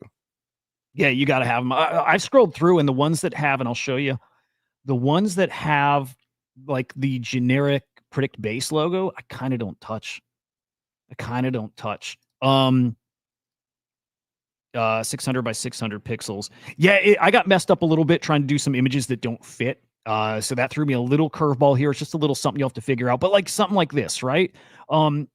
yeah, you got to have them. I've scrolled through, and the ones that have, and I'll show you, the ones that have like the generic PredictBase logo, I kind of don't touch. 600 by 600 pixels. Yeah, I got messed up a little bit trying to do some images that don't fit. So that threw me a little curveball here. It's just a little something you'll have to figure out. But like something like this, right?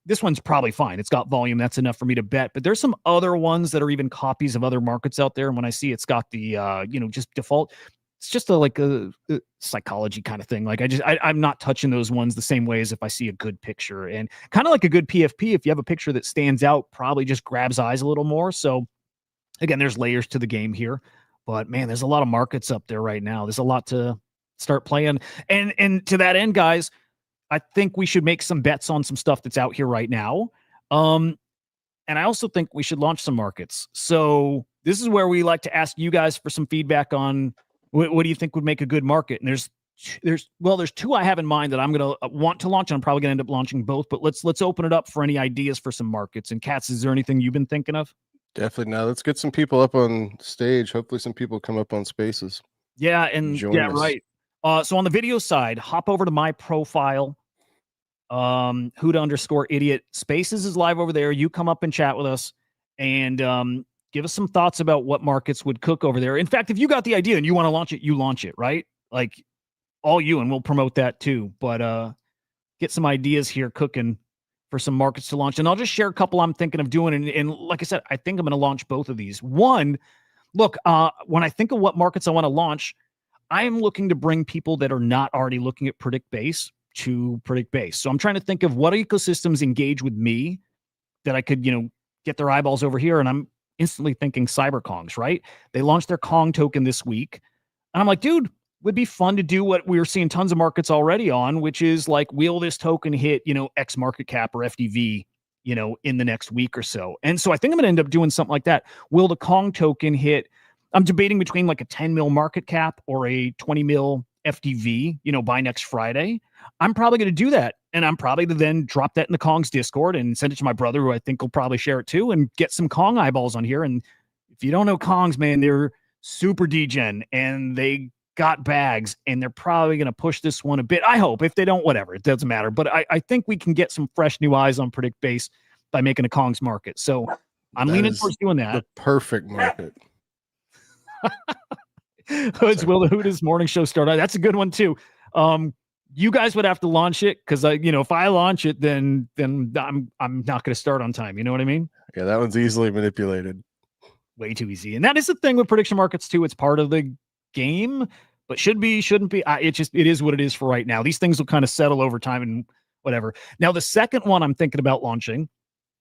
This one's probably fine. It's got volume. That's enough for me to bet. But there's some other ones that are even copies of other markets out there. And when I see it's got the, just default, it's just a psychology kind of thing. Like I'm not touching those ones the same way as if I see a good picture, and kind of like a good PFP. If you have a picture that stands out, probably just grabs eyes a little more. So again, there's layers to the game here, but man, there's a lot of markets up there right now. There's a lot to start playing. And to that end, guys, I think we should make some bets on some stuff that's out here right now. And I also think we should launch some markets. So this is where we like to ask you guys for some feedback on what do you think would make a good market? And there's two I have in mind that I'm going to want to launch, and I'm probably going to end up launching both, but let's open it up for any ideas for some markets. And Katz, is there anything you've been thinking of? Definitely. Now let's get some people up on stage. Hopefully some people come up on Spaces. Yeah. And right. So on the video side, hop over to my profile, Hudah_idiot. Spaces is live over there. You come up and chat with us, and give us some thoughts about what markets would cook over there. In fact, if you got the idea and you want to launch it, you launch it, right? like all you, and we'll promote that too. But get some ideas here cooking for some markets to launch. And I'll just share a couple I'm thinking of doing. And like I said, I think I'm going to launch both of these. One, look, when I think of what markets I want to launch, I am looking to bring people that are not already looking at PredictBase to PredictBase. So I'm trying to think of what ecosystems engage with me that I could, get their eyeballs over here. And I'm instantly thinking CyberKongs, right? They launched their Kong token this week. And I'm like, dude, would be fun to do what we're seeing tons of markets already on, which is like, will this token hit, X market cap or FDV, in the next week or so? And so I think I'm going to end up doing something like that. Will the Kong token hit? I'm debating between like a 10 mil market cap or a 20 mil FDV, by next Friday. I'm probably going to do that. And I'm probably to then drop that in the Kong's Discord and send it to my brother, who I think will probably share it too, and get some Kong eyeballs on here. And if you don't know Kongs, man, they're super degen and they got bags, and they're probably going to push this one a bit. I hope. If they don't, whatever, it doesn't matter. But I think we can get some fresh new eyes on PredictBase by making a Kongs market. So I'm leaning towards doing that. The perfect market. Hoods, will the Hudah's morning show start? That's a good one too. You guys would have to launch it, because if I launch it, then I'm not going to start on time. You know what I mean? Yeah, that one's easily manipulated. Way too easy. And that is the thing with prediction markets too. It's part of the game, but shouldn't be. It is what it is for right now. These things will kind of settle over time and whatever. Now, the second one I'm thinking about launching,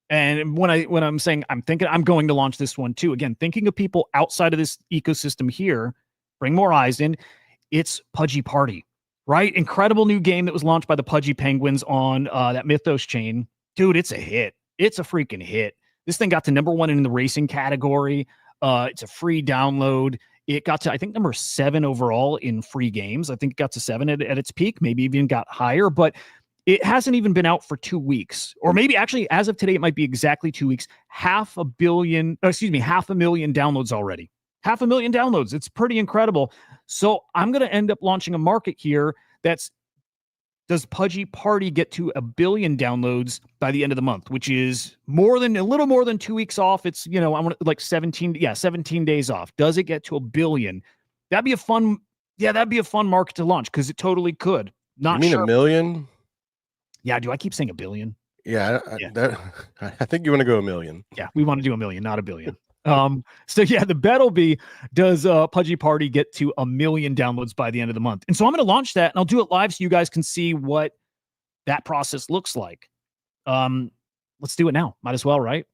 and when I'm saying I'm thinking, I'm going to launch this one too. Again, thinking of people outside of this ecosystem here, bring more eyes in. It's Pudgy Party, right? Incredible new game that was launched by the Pudgy Penguins on that Mythos chain. Dude, it's a hit. It's a freaking hit. This thing got to #1 in the racing category. It's a free download. It got to, I think, number 7 overall in free games. I think it got to 7 at its peak, maybe even got higher, but it hasn't even been out for 2 weeks. Or maybe actually, as of today, it might be exactly 2 weeks. 500,000 downloads already. 500,000 downloads. It's pretty incredible. So I'm going to end up launching a market here that's, does Pudgy Party get to 1 billion downloads by the end of the month, which is a little more than 2 weeks off. It's, I want like 17 days off. Does it get to 1 billion? That'd be a fun market to launch, because it totally could. Not you mean sure. 1 million? Yeah. Do I keep saying 1 billion? Yeah. I think you want to go 1 million. Yeah. We want to do 1 million, not 1 billion. So yeah, the bet will be, does Pudgy Party get to 1 million downloads by the end of the month? And so I'm going to launch that, and I'll do it live so you guys can see what that process looks like. Let's do it now. Might as well, right?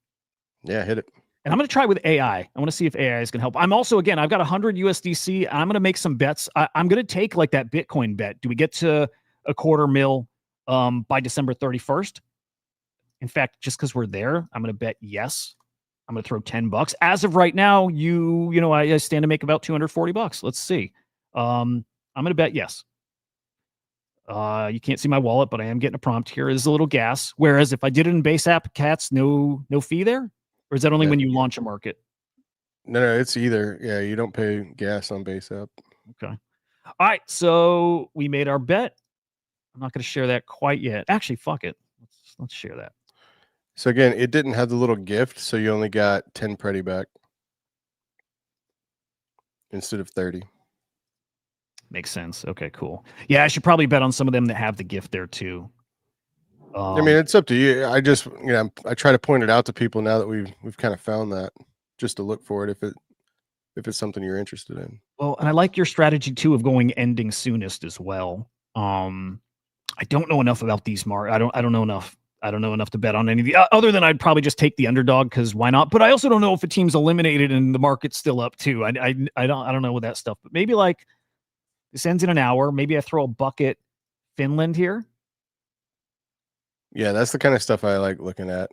Yeah, hit it. And I'm going to try with AI. I want to see if AI is going to help. I'm also, again, I've got 100 USDC. I'm going to make some bets. I'm going to take like that Bitcoin bet. Do we get to $250,000 by December 31st? In fact, just because we're there, I'm going to bet yes. I'm going to throw $10. As of right now, I stand to make about $240. Let's see. I'm going to bet yes. You can't see my wallet, but I am getting a prompt here. There's a little gas. Whereas if I did it in base app, Cats, no fee there? Or is that only when you launch a market? No, it's either. Yeah, you don't pay gas on base app. Okay. All right. So we made our bet. I'm not going to share that quite yet. Actually, fuck it. Let's share that. So again, it didn't have the little gift, so you only got 10 Preddy back instead of 30. Makes sense. Okay, cool. Yeah, I should probably bet on some of them that have the gift there too. I mean, it's up to you. I just, I try to point it out to people now that we've kind of found that, just to look for it if it's something you're interested in. Well, and I like your strategy too of going ending soonest as well. I don't know enough about these I don't know enough. I don't know enough to bet on any of the other than I'd probably just take the underdog, because why not? But I also don't know if a team's eliminated and the market's still up too. I don't know with that stuff. But maybe like this ends in an hour. Maybe I throw a bucket Finland here. Yeah, that's the kind of stuff I like looking at.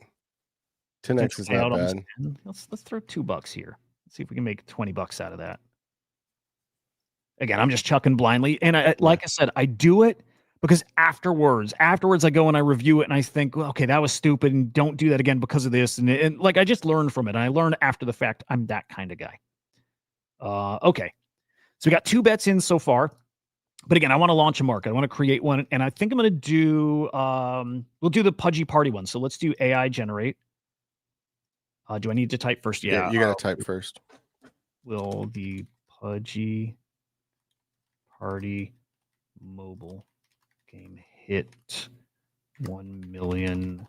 10x is not bad. Let's throw $2 here. Let's see if we can make $20 out of that. Again, I'm just chucking blindly, and like I said, I do it because afterwards I go and I review it and I think, well, okay, that was stupid, and don't do that again because of this, and like I just learn from it. And I learn after the fact. I'm that kind of guy. Okay, so we got 2 bets in so far. But again, I want to launch a market. I want to create one. And I think I'm going to do, we'll do the Pudgy Party one. So let's do AI generate. Do I need to type first? Yeah, you got to type first. Will the Pudgy party mobile game hit 1 million.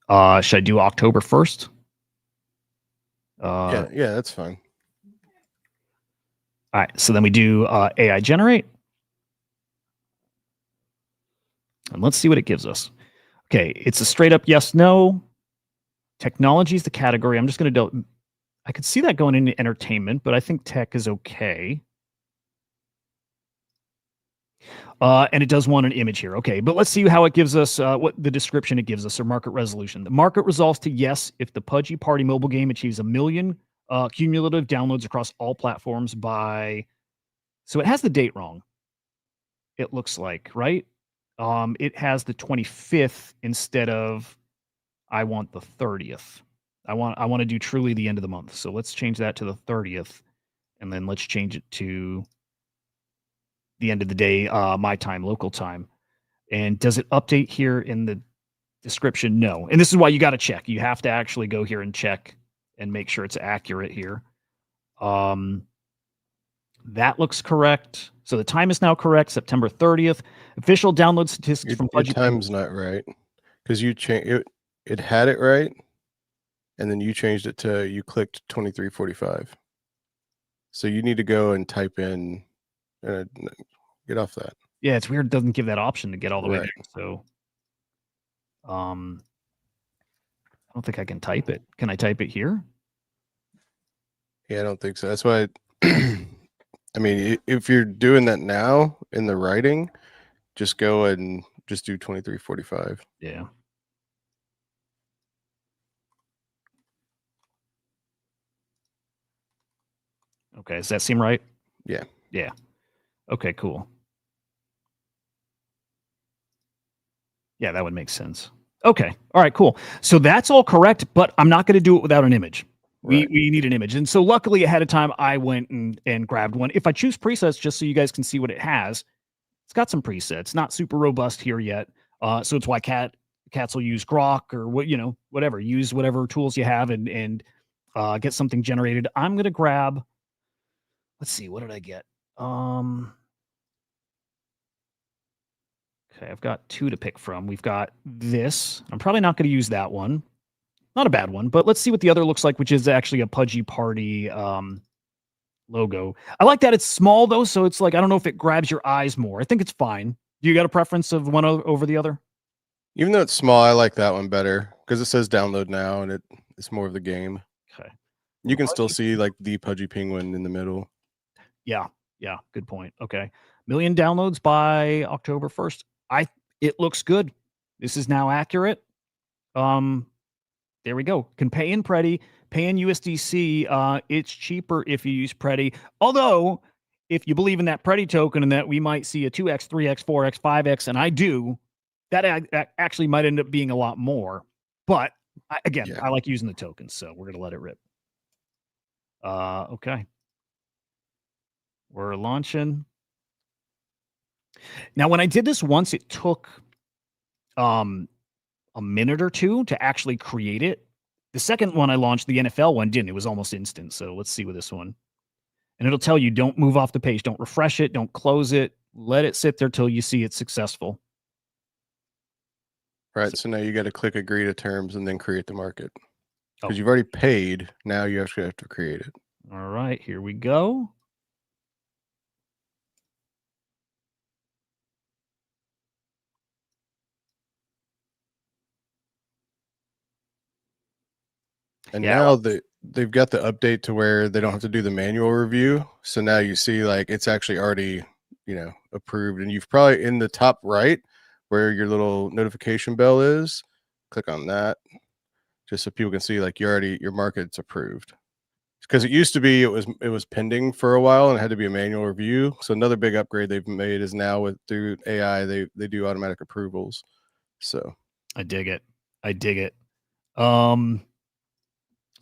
Should I do October 1st? Yeah, that's fine. All right, so then we do AI generate. And let's see what it gives us. Okay, it's a straight up yes, no. Technology is the category. I'm just going to do. I could see that going into entertainment, but I think tech is okay. And it does want an image here. Okay, but let's see how it gives us, what the description it gives us, or market resolution. The market resolves to yes if the Pudgy Party mobile game achieves 1 million cumulative downloads across all platforms by. So it has the date wrong. It looks like, right? It has the 25th instead of. I want the 30th. I want to do truly the end of the month. So let's change that to the 30th, and then let's change it to the end of the day, my time, local time. And does it update here in the description? No. And this is why you got to check. You have to actually go here and check and make sure it's accurate here. That looks correct. So the time is now correct, September 30th. Official download statistics from Your time's not right because you changed it had it right, and then you changed it to you clicked 2345. So you need to go and type in. Get off that. Yeah, it's weird. It doesn't give that option to get all the way Right. there. So, I don't think I can type it. Can I type it here? Yeah, I don't think so. That's why. I mean, if you're doing that now in the writing, just go and just do 2345. Yeah. Okay. Does that seem right? Yeah. Yeah. Okay, cool. Yeah, that would make sense. Okay. All right, cool. So that's all correct, but I'm not going to do it without an image. Right. We need an image. And so luckily ahead of time, I went and grabbed one. If I choose presets, just so you guys can see what it has, it's got some presets, not super robust here yet. So it's why cats will use Grok or whatever, use whatever tools you have and get something generated. I'm going to grab, let's see, what did I get? Okay, I've got two to pick from. We've got this. I'm probably not going to use that one. Not a bad one, but let's see what the other looks like, which is actually a Pudgy Party logo. I like that it's small, though, so it's like, I don't know if it grabs your eyes more. I think it's fine. Do you got a preference of one over the other? Even though it's small, I like that one better because it says download now and it's more of the game. Okay. You can still see like the Pudgy Penguin in the middle. Yeah. Good point. Okay. 1 million downloads by October 1st. It looks good. This is now accurate. There we go. Can pay in Predi, pay in USDC. It's cheaper if you use Predi. Although, if you believe in that Predi token and that we might see a 2x, 3x, 4x, 5x, and I do, that actually might end up being a lot more. But I like using the tokens, so we're going to let it rip. Okay. We're launching. Now, when I did this once, it took a minute or two to actually create it. The second one I launched, the NFL one, didn't. It was almost instant. So let's see with this one. And it'll tell you, don't move off the page. Don't refresh it. Don't close it. Let it sit there till you see it's successful. Right. So now you got to click agree to terms and then create the market. Because Oh. you've already paid. Now you actually have to create it. All right. Here we go. And now they've got the update to where they don't have to do the manual review. So now you see like it's actually already, approved. And you've probably in the top right where your little notification bell is, click on that just so people can see like your market's approved. Because it used to be it was pending for a while and it had to be a manual review. So another big upgrade they've made is now through AI they do automatic approvals. So I dig it.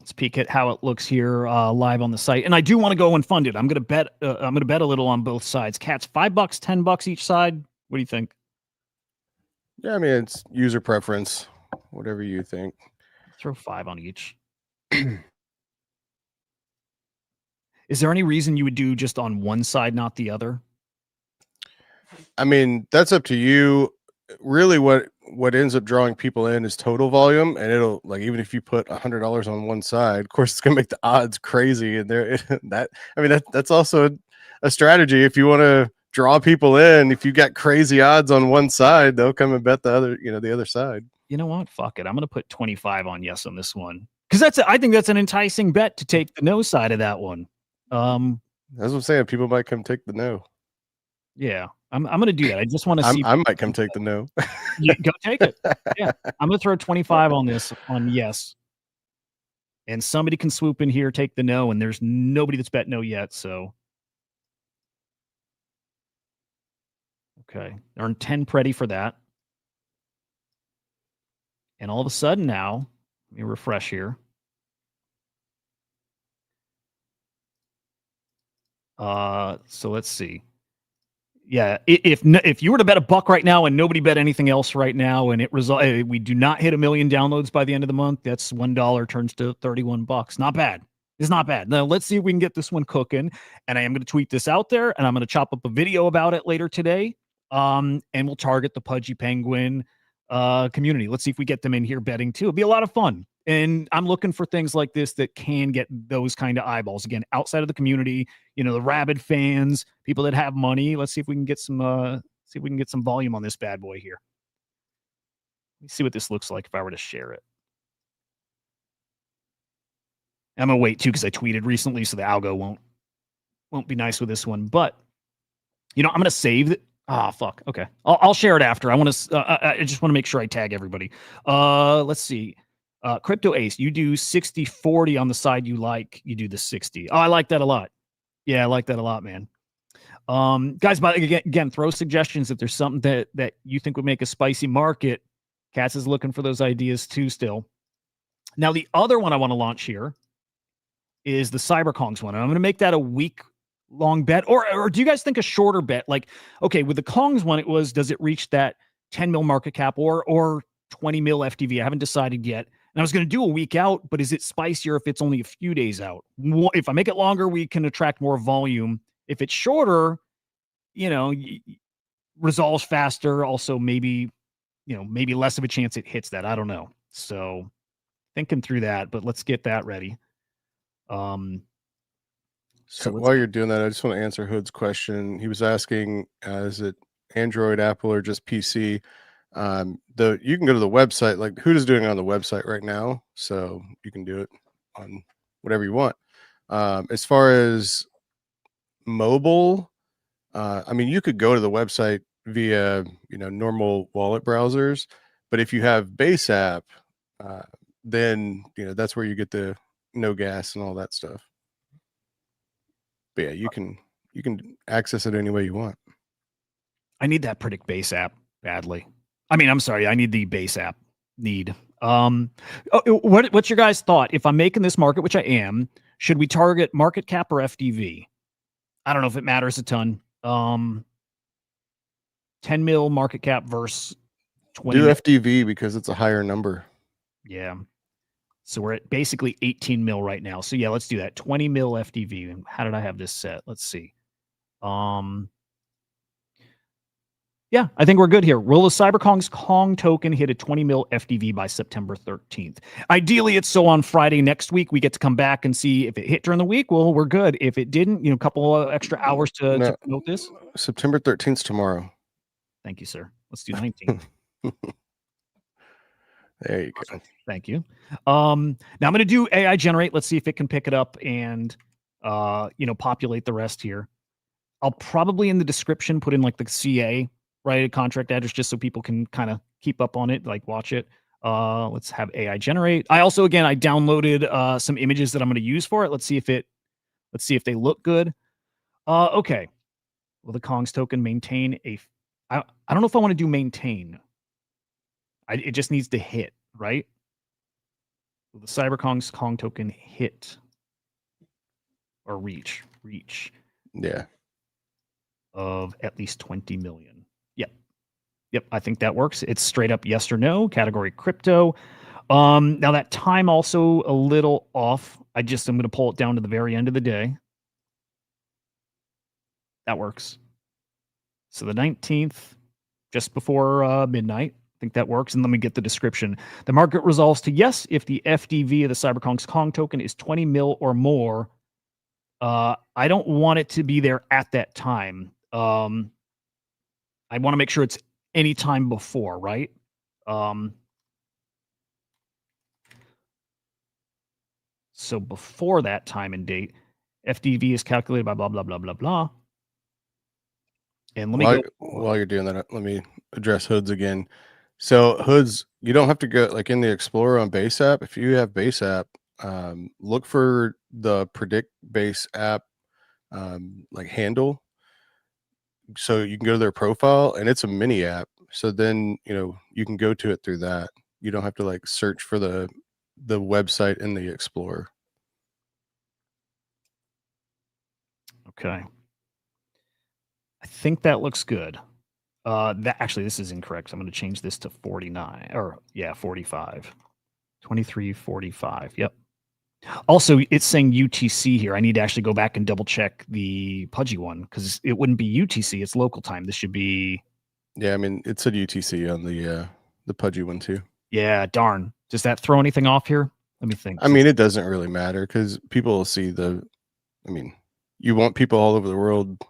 Let's peek at how it looks here live on the site. And I do want to go and fund it. I'm going to bet a little on both sides. Cats, $5, $10 each side. What do you think? Yeah, I mean, it's user preference, whatever you think. Throw 5 on each. Is there any reason you would do just on one side, not the other? I mean, that's up to you. Really, what ends up drawing people in is total volume, and it'll like even if you put $100 on one side, of course, it's gonna make the odds crazy. And there, that's also a strategy if you want to draw people in. If you got crazy odds on one side, they'll come and bet the other side. You know what? Fuck it. I'm gonna put 25 on yes on this one because I think that's an enticing bet to take the no side of that one. That's what I'm saying. People might come take the no. Yeah, I'm gonna do that. I just want to see. I might come take the no. Yeah, go take it. Yeah, I'm gonna throw 25 on this on yes, and somebody can swoop in here, take the no, and there's nobody that's bet no yet. So, okay, earn 10 Preddy for that, and all of a sudden now, let me refresh here. So let's see. Yeah, if you were to bet $1 right now and nobody bet anything else right now, and we do not hit 1 million downloads by the end of the month, that's $1 turns to $31. Not bad. It's not bad. Now let's see if we can get this one cooking. And I am going to tweet this out there, and I'm going to chop up a video about it later today. And we'll target the Pudgy Penguin community. Let's see if we get them in here betting too. It'll be a lot of fun. And I'm looking for things like this that can get those kind of eyeballs. Again, outside of the community, the rabid fans, people that have money. Let's see if we can get some volume on this bad boy here. Let me see what this looks like if I were to share it. I'm gonna wait too because I tweeted recently, so the algo won't be nice with this one. But I'm gonna save it. Fuck. Okay, I'll share it after. I just want to make sure I tag everybody. Let's see. Crypto Ace, you do 60-40 on the side you like. You do the 60. Oh, I like that a lot. Yeah, I like that a lot, man. Guys, but again, throw suggestions if there's something that you think would make a spicy market. Katz is looking for those ideas too still. Now, the other one I want to launch here is the CyberKongs one. And I'm going to make that a week-long bet. Or do you guys think a shorter bet? Like, okay, with the Kongs one, does it reach that 10 mil market cap or 20 mil FTV? I haven't decided yet. And I was going to do a week out, but is it spicier if it's only a few days out? If I make it longer, we can attract more volume. If it's shorter, resolves faster. Also, maybe less of a chance it hits that. I don't know. So thinking through that, but let's get that ready. So while you're doing that, I just want to answer Hood's question. He was asking, is it Android, Apple, or just PC? You can go to the website, like Hudah's doing it on the website right now, so you can do it on whatever you want. As far as mobile, I mean, you could go to the website via normal wallet browsers, but if you have Base app, then that's where you get the no gas and all that stuff. But yeah, you can access it any way you want. I need that PredictBase app badly. I mean, I'm sorry, I need the Base app. What's your guys' thought? If I'm making this market, which I am, should we target market cap or FDV? I don't know if it matters a ton. 10 mil market cap versus 20. Do FDV because it's a higher number. Yeah. So we're at basically 18 mil right now. So yeah, let's do that. 20 mil FDV. How did I have this set? Let's see. Yeah, I think we're good here. Will the CyberKong's Kong token hit a 20 mil FDV by September 13th? Ideally, it's so on Friday next week, we get to come back and see if it hit during the week. Well, we're good. If it didn't, a couple of extra hours to promote this. September 13th tomorrow. Thank you, sir. Let's do 19th. There you go. Thank you. Now I'm going to do AI generate. Let's see if it can pick it up and, populate the rest here. I'll probably in the description put in like the CA, right? A contract address just so people can kind of keep up on it, like watch it. Let's have AI generate. I downloaded some images that I'm going to use for it. Let's see if they look good. Okay. Will the Kongs token maintain I don't know if I want to do maintain. It just needs to hit, right? Will the CyberKong's Kong token hit or reach? Yeah. Of at least 20 million. Yep. I think that works. It's straight up yes or no, category crypto. Now that time also a little off. I'm going to pull it down to the very end of the day. That works. So the 19th, just before midnight. I think that works. And let me get the description. The market resolves to yes if the FDV of the CyberKong's Kong token is 20 mil or more. I don't want it to be there at that time. I want to make sure it's any time before, right? So before that time and date, FDV is calculated by blah, blah, blah, blah, blah. And let me while you're doing that, let me address hoods again. So hoods, you don't have to go like in the Explorer on Base app. If you have Base app, look for the PredictBase app like handle. So you can go to their profile, and it's a mini app. So then you can go to it through that. You don't have to like search for the website in the Explorer. Okay. I think that looks good. That actually, this is incorrect. So I'm going to change this to 49 or 45. 23:45. Yep. Also, it's saying UTC here. I need to actually go back and double check the Pudgy one because it wouldn't be UTC. It's local time. This should be. Yeah, I mean, it said UTC on the Pudgy one too. Yeah, darn. Does that throw anything off here? Let me think. I mean, it doesn't really matter because people will see you want people all over the world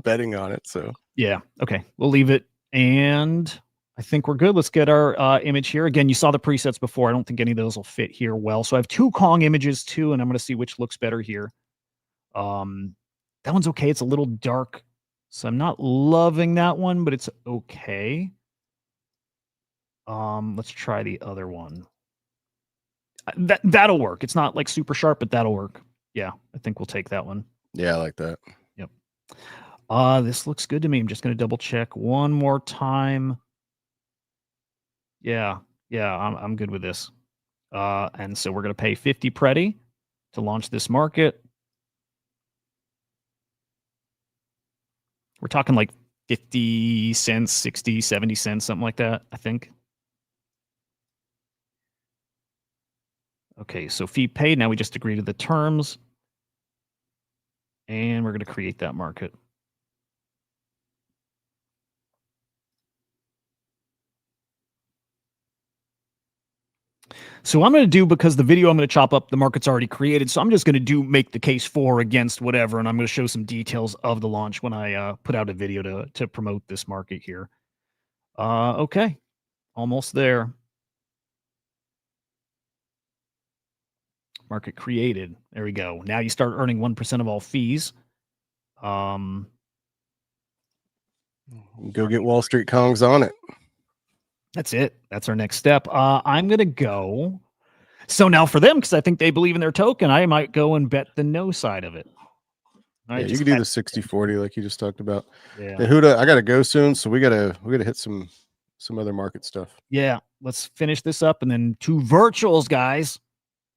betting on it. So yeah, okay, we'll leave it. And I think we're good. Let's get our image here. Again, you saw the presets before. I don't think any of those will fit here well. So I have two Kong images too, and I'm going to see which looks better here. That one's okay. It's a little dark, so I'm not loving that one, but it's okay. Let's try the other one. That'll work. It's not like super sharp, but that'll work. Yeah, I think we'll take that one. Yeah, I like that. Yep. This looks good to me. I'm just going to double check one more time. Yeah, I'm good with this. And so we're going to pay 50 Predi to launch this market. We're talking like 50 cents, 60, 70 cents, something like that, I think. Okay, so fee paid. Now we just agree to the terms. And we're going to create that market. So I'm going to do, because the video I'm going to chop up, the market's already created. So I'm just going to make the case for or against whatever. And I'm going to show some details of the launch when I put out a video to promote this market here. Okay, almost there. Market created. There we go. Now you start earning 1% of all fees. Go get Wall Street Kongs on it. That's it. That's our next step. I'm going to go. So now for them, because I think they believe in their token, I might go and bet the no side of it. All right, you can do the 60-40 like you just talked about. Yeah. Hey, Hudah, I got to go soon, so we gotta hit some other market stuff. Yeah, let's finish this up and then 2 virtuals, guys.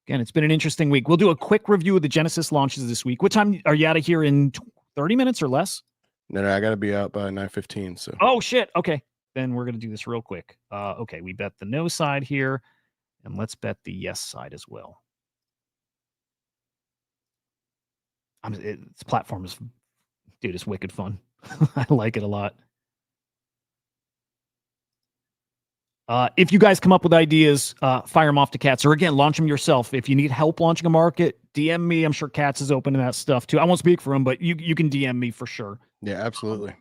Again, it's been an interesting week. We'll do a quick review of the Genesis launches this week. What time are you out of here, in 30 minutes or less? No, I got to be out by 9:15. So. Oh shit. Okay, then we're gonna do this real quick. Okay, we bet the no side here, and let's bet the yes side as well. This platform is, dude, it's wicked fun. I like it a lot. If you guys come up with ideas, fire them off to Cats, or again, launch them yourself. If you need help launching a market, DM me. I'm sure Cats is open to that stuff too. I won't speak for him, but you can DM me for sure. Yeah, absolutely.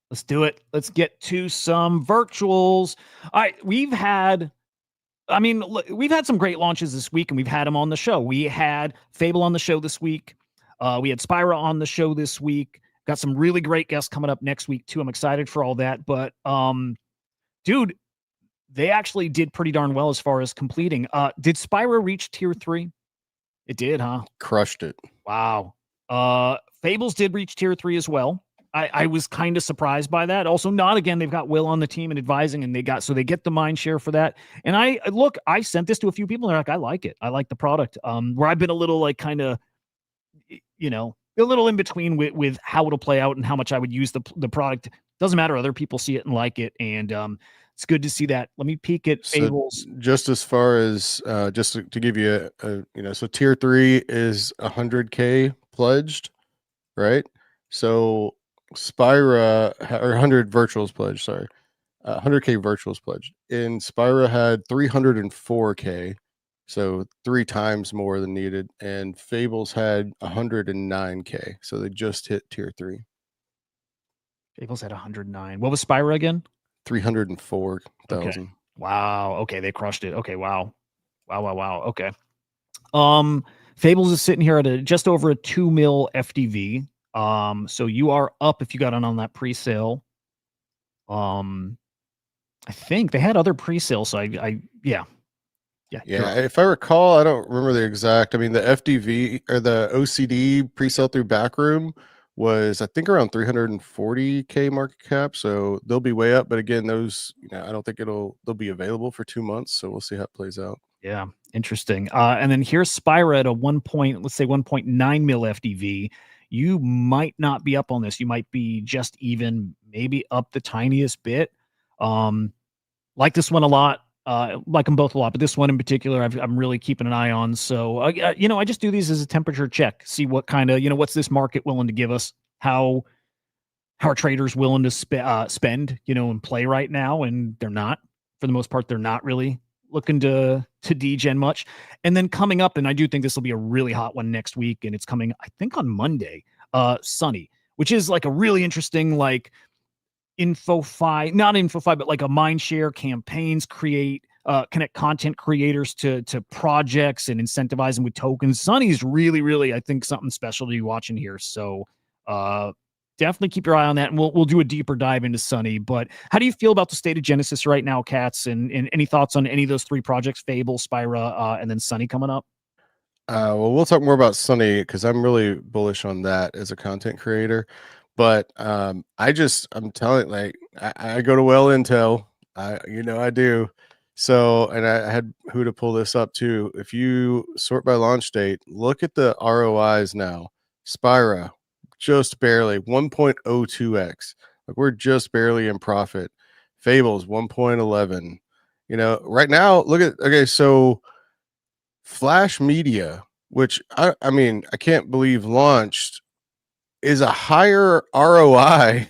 Let's do it. Let's get to some virtuals. All right, we've had some great launches this week, and we've had them on the show. We had Fable on the show this week. We had Spyra on the show this week. Got some really great guests coming up next week too. I'm excited for all that. But dude, they actually did pretty darn well as far as completing. Did Spyra reach tier 3? It did, huh? Crushed it. Wow. Fables did reach tier 3 as well. I was kind of surprised by that. Also, not again, they've got Will on the team and advising, and they get the mind share for that. And I sent this to a few people, and they're like, I like it. I like the product. Where I've been a little like kind of, a little in between with how it'll play out and how much I would use the product. Doesn't matter. Other people see it and like it. And it's good to see that. Let me peek at Fables. So just as far as just to give you so tier 3 is 100K pledged, right? So Spira or 100 virtuals pledged, sorry. 100K virtuals pledged. And Spira had 304K, so 3 times more than needed. And Fables had 109K, so they just hit tier 3. Fables had 109. What was Spira again? 304,000. Okay. Wow. Okay, they crushed it. Okay, wow. Wow. Okay. Fables is sitting here at just over a 2 mil FDV. So you are up if you got on that pre-sale. I think they had other pre-sales, so yeah. If I recall, I don't remember the exact. I mean, the FDV or the OCD pre-sale through Backroom was, I think, around 340K market cap. So they'll be way up. But again, those, I don't think they'll be available for 2 months. So we'll see how it plays out. Yeah, interesting. And then here's Spira at a let's say 1.9 mil FDV. You might not be up on this. You might be just even, maybe up the tiniest bit. Like this one a lot. Like them both a lot, but this one in particular, I'm really keeping an eye on. So, I just do these as a temperature check, see what kind of, what's this market willing to give us, how are traders willing to spend, and play right now. And they're not, for the most part, they're not really looking to degen much. And then coming up, and I do think this will be a really hot one next week, and it's coming, I think, on Monday, Sunny, which is like a really interesting, like, not InfoFi, but like a mindshare campaigns, connect content creators to projects and incentivize them with tokens. Sunny's really, I think, something special to be watching here. So definitely keep your eye on that, and we'll do a deeper dive into Sunny. But how do you feel about the state of Genesis right now, Katz? And any thoughts on any of those 3 projects, Fable, Spira, and then Sunny coming up? Well, we'll talk more about Sunny because I'm really bullish on that as a content creator. But I'm telling, like, I go to well intel. I do. So, and I had Hudah pull this up too. If you sort by launch date, look at the ROIs now. Spira, just barely 1.02x. Like, we're just barely in profit. Fables 1.11. Right now, so Flash Media, which I mean, I can't believe launched, is a higher ROI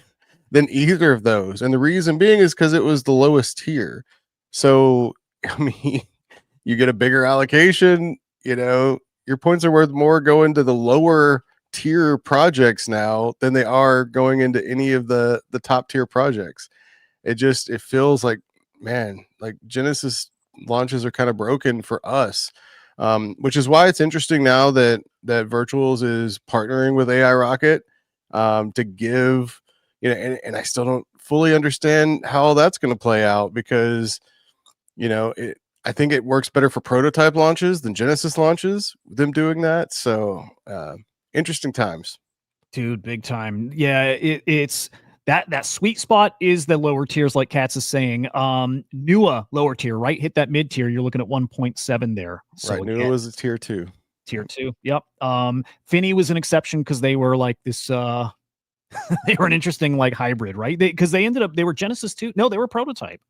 than either of those. And the reason being is because it was the lowest tier. So, I mean, you get a bigger allocation, your points are worth more going to the lower tier projects now than they are going into any of the top tier projects. It feels like, man, like Genesis launches are kind of broken for us. Which is why it's interesting now that Virtuals is partnering with AI Rocket to give, and I still don't fully understand how that's going to play out because, I think it works better for prototype launches than Genesis launches, them doing that. So interesting times. Dude, big time. Yeah, it's that sweet spot is the lower tiers, like Katz is saying. NUA lower tier, right? Hit that mid tier. You're looking at 1.7 there. So right, NUA was a tier 2. Tier 2. Yep. Finny was an exception because they were like this. They were an interesting like hybrid, right? Because they were Genesis 2. No, they were prototype.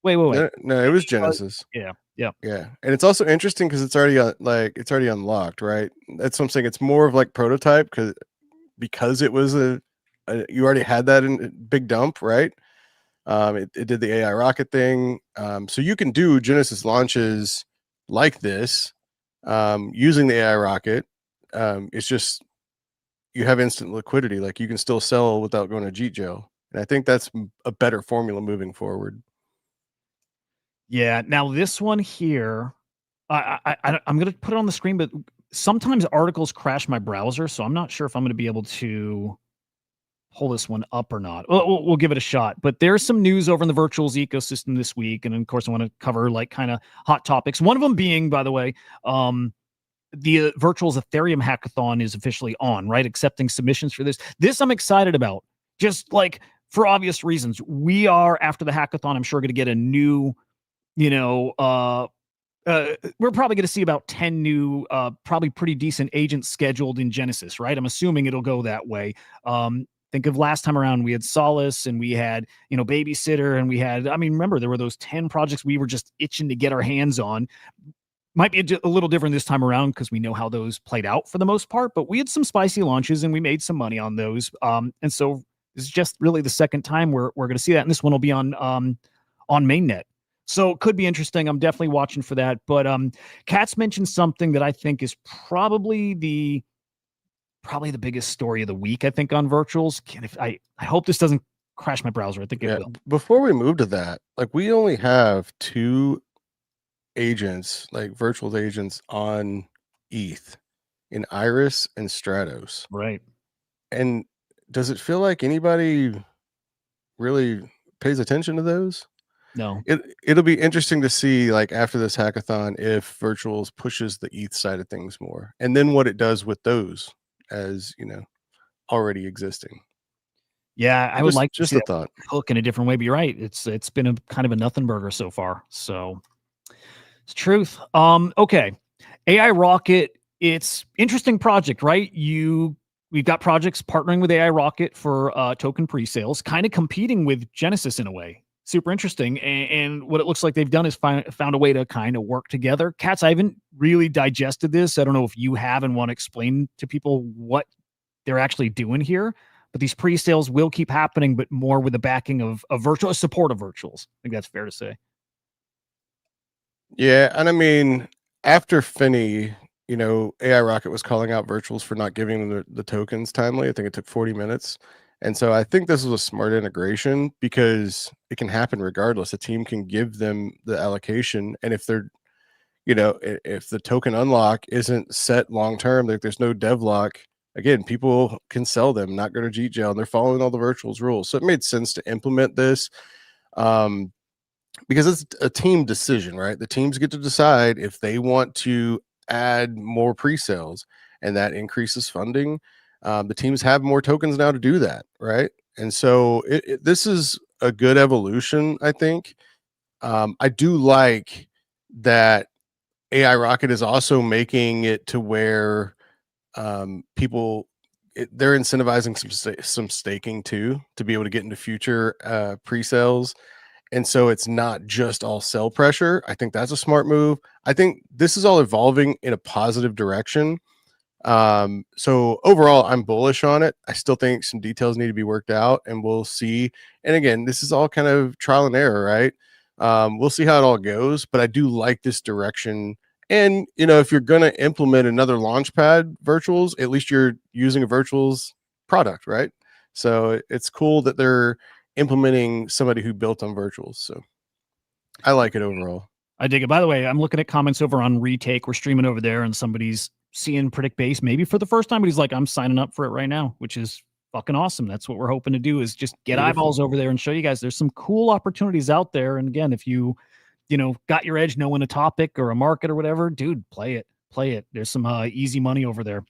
Wait. No, it was Genesis. Yeah. And it's also interesting because it's already unlocked, right? That's what I'm saying. It's more of like prototype because it was you already had that in big dump, right? It did the AI Rocket thing. So you can do Genesis launches like this using the AI Rocket. It's just you have instant liquidity. Like, you can still sell without going to Jeet jail. And I think that's a better formula moving forward. Yeah. Now this one here, I'm going to put it on the screen, but sometimes articles crash my browser, so I'm not sure if I'm going to be able to pull this one up or not. We'll give it a shot. But there's some news over in the Virtuals ecosystem this week, and of course I want to cover like kind of hot topics. One of them being, by the way, the Virtuals Ethereum hackathon is officially on, right? Accepting submissions for this. This I'm excited about, just like for obvious reasons. We are, after the hackathon, I'm sure going to get a new, we're probably going to see about 10 new, probably pretty decent agents scheduled in Genesis, right? I'm assuming it'll go that way. Think of last time around, we had Solace and we had, Babysitter, and we had, remember there were those 10 projects we were just itching to get our hands on. Might be a little different this time around because we know how those played out for the most part, but we had some spicy launches and we made some money on those. And so this is just really the second time we're going to see that. And this one will be on mainnet. So it could be interesting. I'm definitely watching for that. But Katz mentioned something that I think is probably the biggest story of the week, I think, on virtuals. I hope this doesn't crash my browser. I think it will. Before we move to that, like we only have 2 agents, like virtual agents on ETH in Iris and Stratos. Right. And does it feel like anybody really pays attention to those? No. It'll be interesting to see, like, after this hackathon, if virtuals pushes the ETH side of things more, and then what it does with those as, already existing. Yeah, I would like to just see a that thought. hook in a different way, but you're right. It's been a kind of a nothing burger so far. So it's truth. Okay. AI Rocket, it's interesting project, right? We've got projects partnering with AI Rocket for token pre-sales, kind of competing with Genesis in a way. Super interesting. And what it looks like they've done is found a way to kind of work together. Katz, I haven't really digested this. I don't know if you have and want to explain to people what they're actually doing here. But these pre-sales will keep happening, but more with the backing of virtual support of virtuals. I think that's fair to say. Yeah, and I mean, after Finney, AI Rocket was calling out virtuals for not giving them the tokens timely. I think it took 40 minutes. And so I think this was a smart integration because it can happen regardless. A team can give them the allocation. And if they're, if the token unlock isn't set long term, like there's no dev lock, again, people can sell them, not go to Jeet jail, and they're following all the virtuals rules. So it made sense to implement this. Because it's a team decision, right? The teams get to decide if they want to add more pre-sales, and that increases funding. The teams have more tokens now to do that, right? And so this is a good evolution, I think. I do like that AI Rocket is also making it to where people they're incentivizing some staking too to be able to get into future pre-sales. And so it's not just all sell pressure. I think that's a smart move. I think this is all evolving in a positive direction. So overall, I'm bullish on it. I still think some details need to be worked out, and we'll see. And again, this is all kind of trial and error, right? We'll see how it all goes, but I do like this direction. And if you're going to implement another launchpad virtuals, at least you're using a virtuals product, right? So it's cool that they're implementing somebody who built on virtuals. So I like it overall. I dig it. By the way, I'm looking at comments over on Retake. We're streaming over there, and somebody's seeing PredictBase maybe for the first time, but he's like, I'm signing up for it right now, which is fucking awesome. That's what we're hoping to do, is just get eyeballs over there and show you guys there's some cool opportunities out there. And again, if you got your edge knowing a topic or a market or whatever, dude, play it. There's some easy money over there.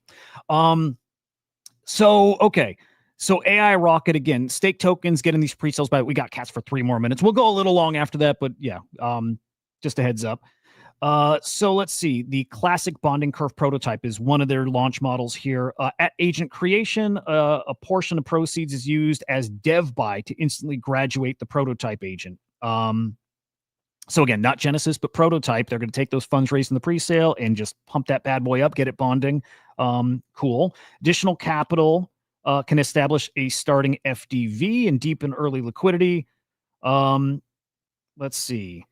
Okay. So AI Rocket, again, stake tokens, getting these pre-sales by, we got Cats for 3 more minutes. We'll go a little long after that, but yeah, just a heads up. So let's see. The classic bonding curve prototype is one of their launch models here. At agent creation, a portion of proceeds is used as dev buy to instantly graduate the prototype agent. So again, not Genesis, but prototype. They're going to take those funds raised in the pre-sale and just pump that bad boy up, get it bonding. Cool. Additional capital can establish a starting FDV and deepen early liquidity. Let's see.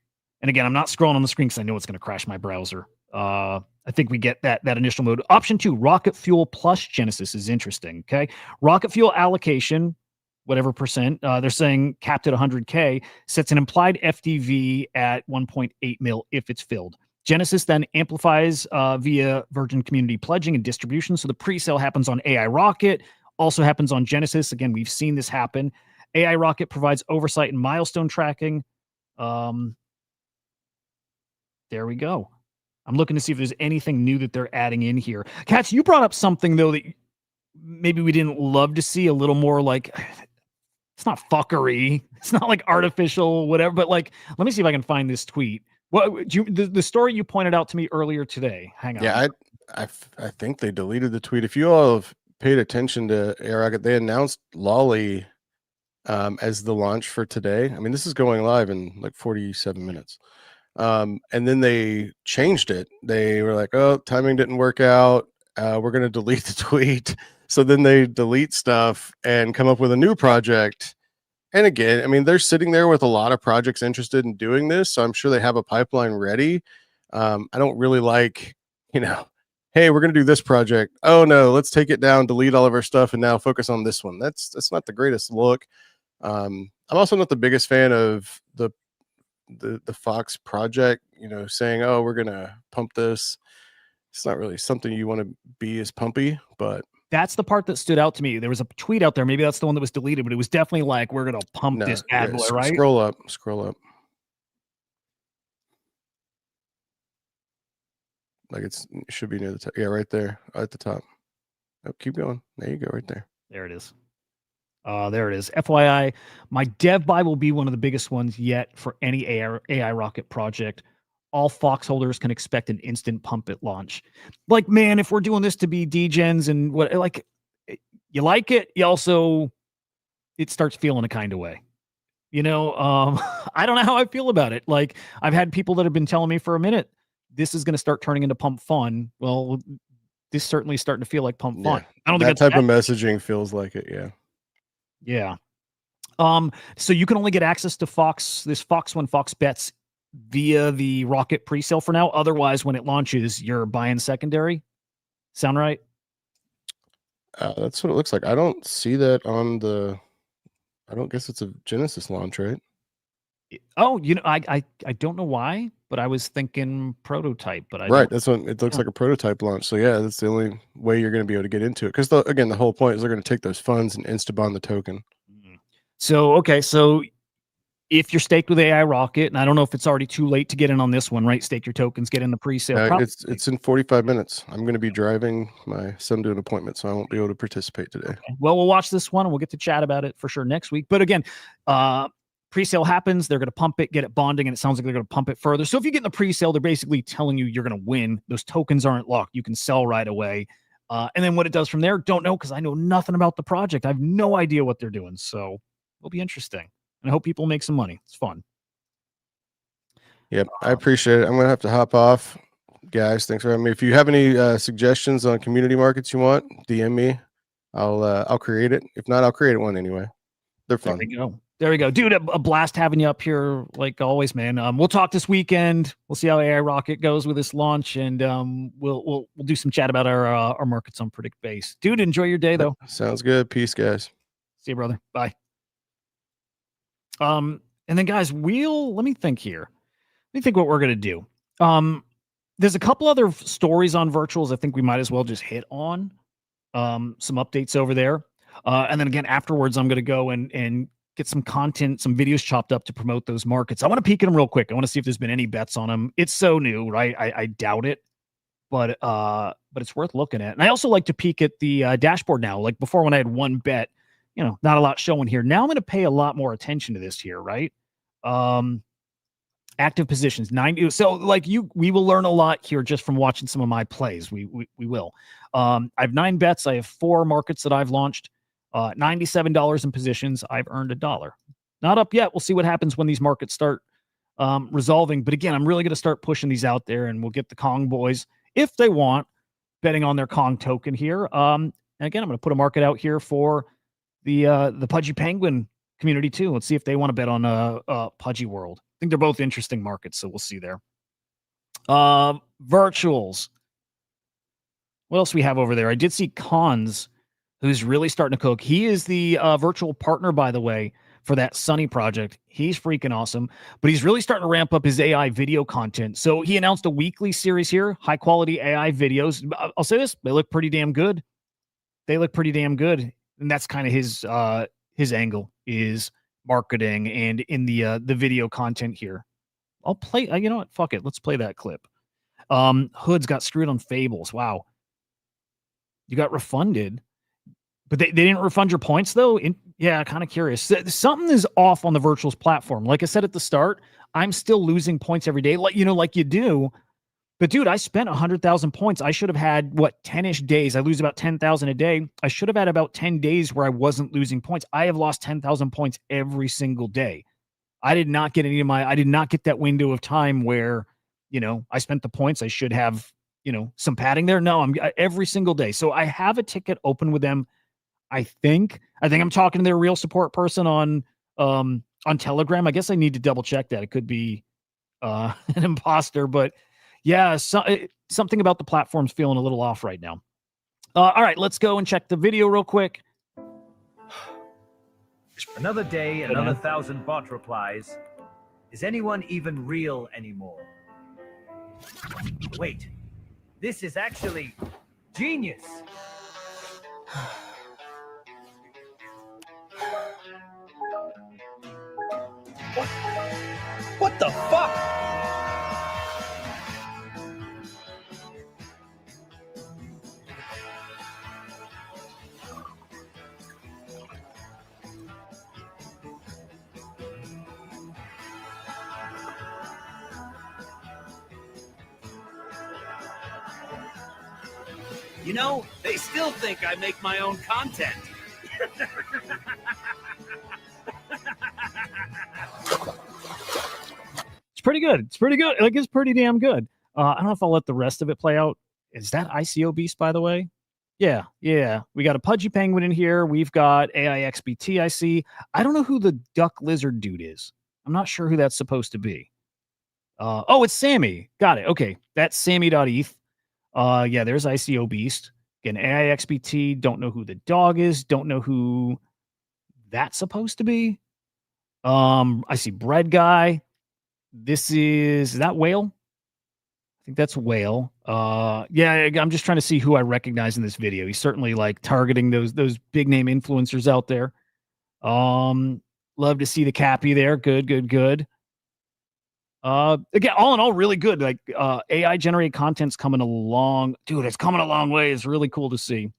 And again, I'm not scrolling on the screen because I know it's going to crash my browser. I think we get that initial mode. Option 2, Rocket Fuel plus Genesis is interesting. Okay. Rocket Fuel allocation, whatever percent, they're saying capped at 100K, sets an implied FDV at 1.8 mil if it's filled. Genesis then amplifies via Virgin Community pledging and distribution. So the pre-sale happens on AI Rocket, also happens on Genesis. Again, we've seen this happen. AI Rocket provides oversight and milestone tracking. There we go. I'm looking to see if there's anything new that they're adding in here. Katz, you brought up something, though, that maybe we didn't love to see, a little more like, it's not fuckery. It's not like artificial, whatever. But like, let me see if I can find this tweet. What the story you pointed out to me earlier today? Hang on. Yeah, I think they deleted the tweet. If you all have paid attention to AI, they announced Lolly as the launch for today. I mean, this is going live in like 47 minutes. And then they changed it. They were like, oh, timing didn't work out. We're going to delete the tweet. So then they delete stuff and come up with a new project. And again, I mean, they're sitting there with a lot of projects interested in doing this. So I'm sure they have a pipeline ready. I don't really like, hey, we're going to do this project. Oh no, let's take it down, delete all of our stuff, and now focus on this one. That's not the greatest look. I'm also not the biggest fan of the Fox project, saying, oh, we're going to pump this. It's not really something you want to be as pumpy, but that's the part that stood out to me. There was a tweet out there. Maybe that's the one that was deleted, but it was definitely like, we're going to pump this bad boy, right? Scroll up. Like it should be near the top. Yeah, right there at the top. Oh, keep going. There you go, right there. There it is. There it is. FYI, my dev buy will be one of the biggest ones yet for any AI rocket project. All Fox holders can expect an instant pump at launch. Like, man, if we're doing this to be degens and what, like, you like it, you also, it starts feeling a kind of way. I don't know how I feel about it. Like, I've had people that have been telling me for a minute, this is going to start turning into pump fun. Well, this certainly is starting to feel like pump fun. I don't think that type of messaging feels like it. Yeah. Yeah. So you can only get access to this Fox One Fox Bets via the Rocket pre-sale for now. Otherwise, when it launches, you're buying secondary. Sound right? That's what it looks like. I don't see that on I don't guess it's a Genesis launch, right? Oh, I don't know why, but I was thinking prototype, but that's what it looks like, a prototype launch. So yeah, that's the only way you're going to be able to get into it. Because again, the whole point is they're going to take those funds and instabond the token. So, okay. So if you're staked with AI Rocket, and I don't know if it's already too late to get in on this one, right? Stake your tokens, get in the pre-sale. It's in 45 minutes. I'm going to be driving my son to an appointment, so I won't be able to participate today. Okay. Well, we'll watch this one and we'll get to chat about it for sure next week. But again, pre-sale happens. They're going to pump it, get it bonding, and it sounds like they're going to pump it further. So if you get in the pre-sale, they're basically telling you you're going to win. Those tokens aren't locked. You can sell right away. And then what it does from there, don't know, because I know nothing about the project. I have no idea what they're doing. So it'll be interesting. And I hope people make some money. It's fun. Yep, I appreciate it. I'm going to have to hop off. Guys, thanks for having me. If you have any suggestions on community markets you want, DM me. I'll create it. If not, I'll create one anyway. They're fun. There we go. Dude, a blast having you up here like always, man. We'll talk this weekend. We'll see how AI Rocket goes with this launch, and we'll do some chat about our markets on PredictBase. Dude, enjoy your day though. Sounds good. Peace, guys. See you, brother. Bye. And then guys, let me think here. Let me think what we're gonna do. There's a couple other stories on virtuals I think we might as well just hit on. Some updates over there. And then again, afterwards, I'm gonna go and get some content, some videos chopped up to promote those markets. I want to peek at them real quick. I want to see if there's been any bets on them. It's so new, right? I doubt it, but it's worth looking at. And I also like to peek at the dashboard now. Like before, when I had one bet, not a lot showing here. Now I'm going to pay a lot more attention to this here, right? Active positions 90. So like we will learn a lot here just from watching some of my plays. We will. I have 9 bets. I have 4 markets that I've launched. $97 in positions. I've earned $1. Not up yet. We'll see what happens when these markets start resolving. But again, I'm really going to start pushing these out there, and we'll get the Kong boys, if they want, betting on their Kong token here. And again, I'm going to put a market out here for the Pudgy Penguin community too. Let's see if they want to bet on Pudgy World. I think they're both interesting markets, so we'll see there. Virtuals. What else we have over there? I did see Cons, who's really starting to cook. He is the virtual partner, by the way, for that Sunny project. He's freaking awesome, but he's really starting to ramp up his AI video content. So he announced a weekly series here, high quality AI videos. I'll say this, they look pretty damn good. And that's kind of his angle, is marketing and in the video content here. I'll play, you know what? Fuck it. Let's play that clip. Hood's got screwed on Fables. Wow. You got refunded. But they didn't refund your points, though? Yeah, kind of curious. Something is off on the virtuals platform. Like I said at the start, I'm still losing points every day, like you do. But, dude, I spent 100,000 points. I should have had, 10-ish days. I lose about 10,000 a day. I should have had about 10 days where I wasn't losing points. I have lost 10,000 points every single day. I did not get that window of time where, I spent the points. I should have, some padding there. No, I'm every single day. So I have a ticket open with them. I think I'm talking to their real support person on Telegram. I guess I need to double check that. It could be an imposter, but yeah, something about the platform's feeling a little off right now. All right, let's go and check the video real quick. Another day, another 1,000 bot replies. Is anyone even real anymore? Wait, this is actually genius. What the fuck? You know, they still think I make my own content. It's pretty good. It's pretty good. Like, it's pretty damn good. I don't know if I'll let the rest of it play out. Is that ICO Beast, by the way? Yeah. We got a Pudgy Penguin in here. We've got AIXBT, I see. I don't know who the Duck Lizard dude is. I'm not sure who that's supposed to be. Oh, it's Sammy. Got it. Okay. That's Sammy.eth. Yeah, there's ICO Beast. Again, AIXBT. Don't know who the dog is. Don't know who that's supposed to be. I see Bread Guy. Is that Whale? I think that's Whale. Yeah, I'm just trying to see who I recognize in this video. He's certainly like targeting those big name influencers out there. Love to see the Cappy there. Good. Again, all in all, really good. Like AI generated content's coming along. Dude, it's coming a long way. It's really cool to see.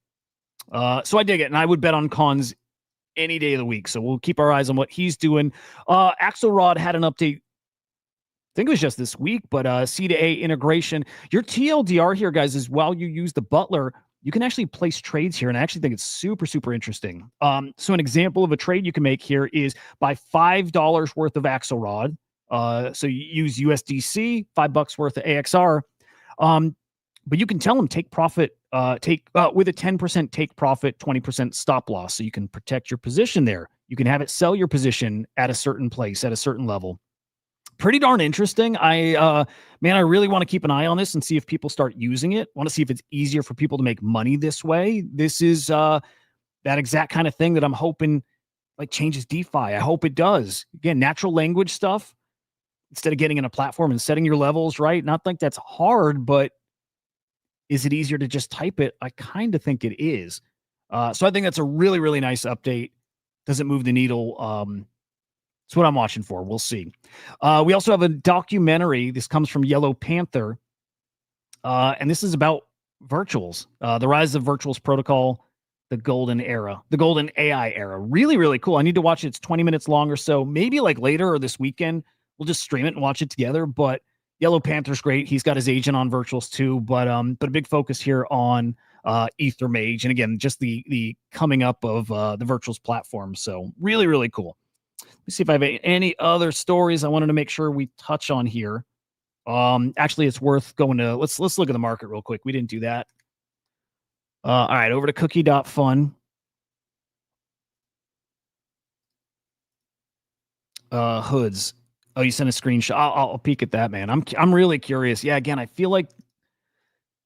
So I dig it. And I would bet on Cons any day of the week. So we'll keep our eyes on what he's doing. Axelrod had an update. I think it was just this week, but C to A integration. Your TLDR here, guys, is while you use the Butler, you can actually place trades here. And I actually think it's super, super interesting. So an example of a trade you can make here is buy $5 worth of Axelrod. So you use USDC, $5 worth of AXR. But you can tell them take profit, with a 10% take profit, 20% stop loss. So you can protect your position there. You can have it sell your position at a certain place, at a certain level. Pretty darn interesting. I really want to keep an eye on this and see if people start using it. Want to see if it's easier for people to make money this way. This is that exact kind of thing that I'm hoping like changes DeFi. I hope it does. Again, natural language stuff. Instead of getting in a platform and setting your levels right. Not think that's hard, but is it easier to just type it? I kind of think it is. So I think that's a really, really nice update. Doesn't move the needle. That's what I'm watching for. We'll see. We also have a documentary. This comes from Yellow Panther. And this is about virtuals. The rise of virtuals protocol, the golden era, the golden AI era. Really, really cool. I need to watch it. It's 20 minutes long or so. Maybe like later or this weekend. We'll just stream it and watch it together. But Yellow Panther's great. He's got his agent on virtuals too. But a big focus here on Ether Mage. And again, just the coming up of the virtuals platform. So really, really cool. Let me see if I have any other stories I wanted to make sure we touch on here. Actually, it's worth going to let's look at the market real quick. We didn't do that. All right, over to cookie.fun. Hoods. Oh, you sent a screenshot. I'll peek at that, man. I'm really curious. Yeah, again, I feel like,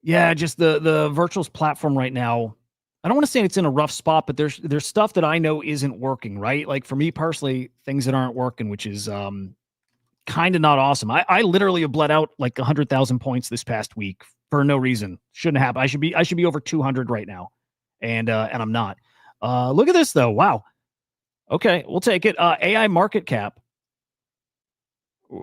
just the virtuals platform right now. I don't want to say it's in a rough spot, but there's stuff that I know isn't working, right? Like for me personally, things that aren't working, which is kind of not awesome. I literally have bled out like 100,000 points this past week for no reason. Shouldn't happen. I should be over 200 right now, and I'm not. Look at this though. Wow. Okay, we'll take it. AI market cap.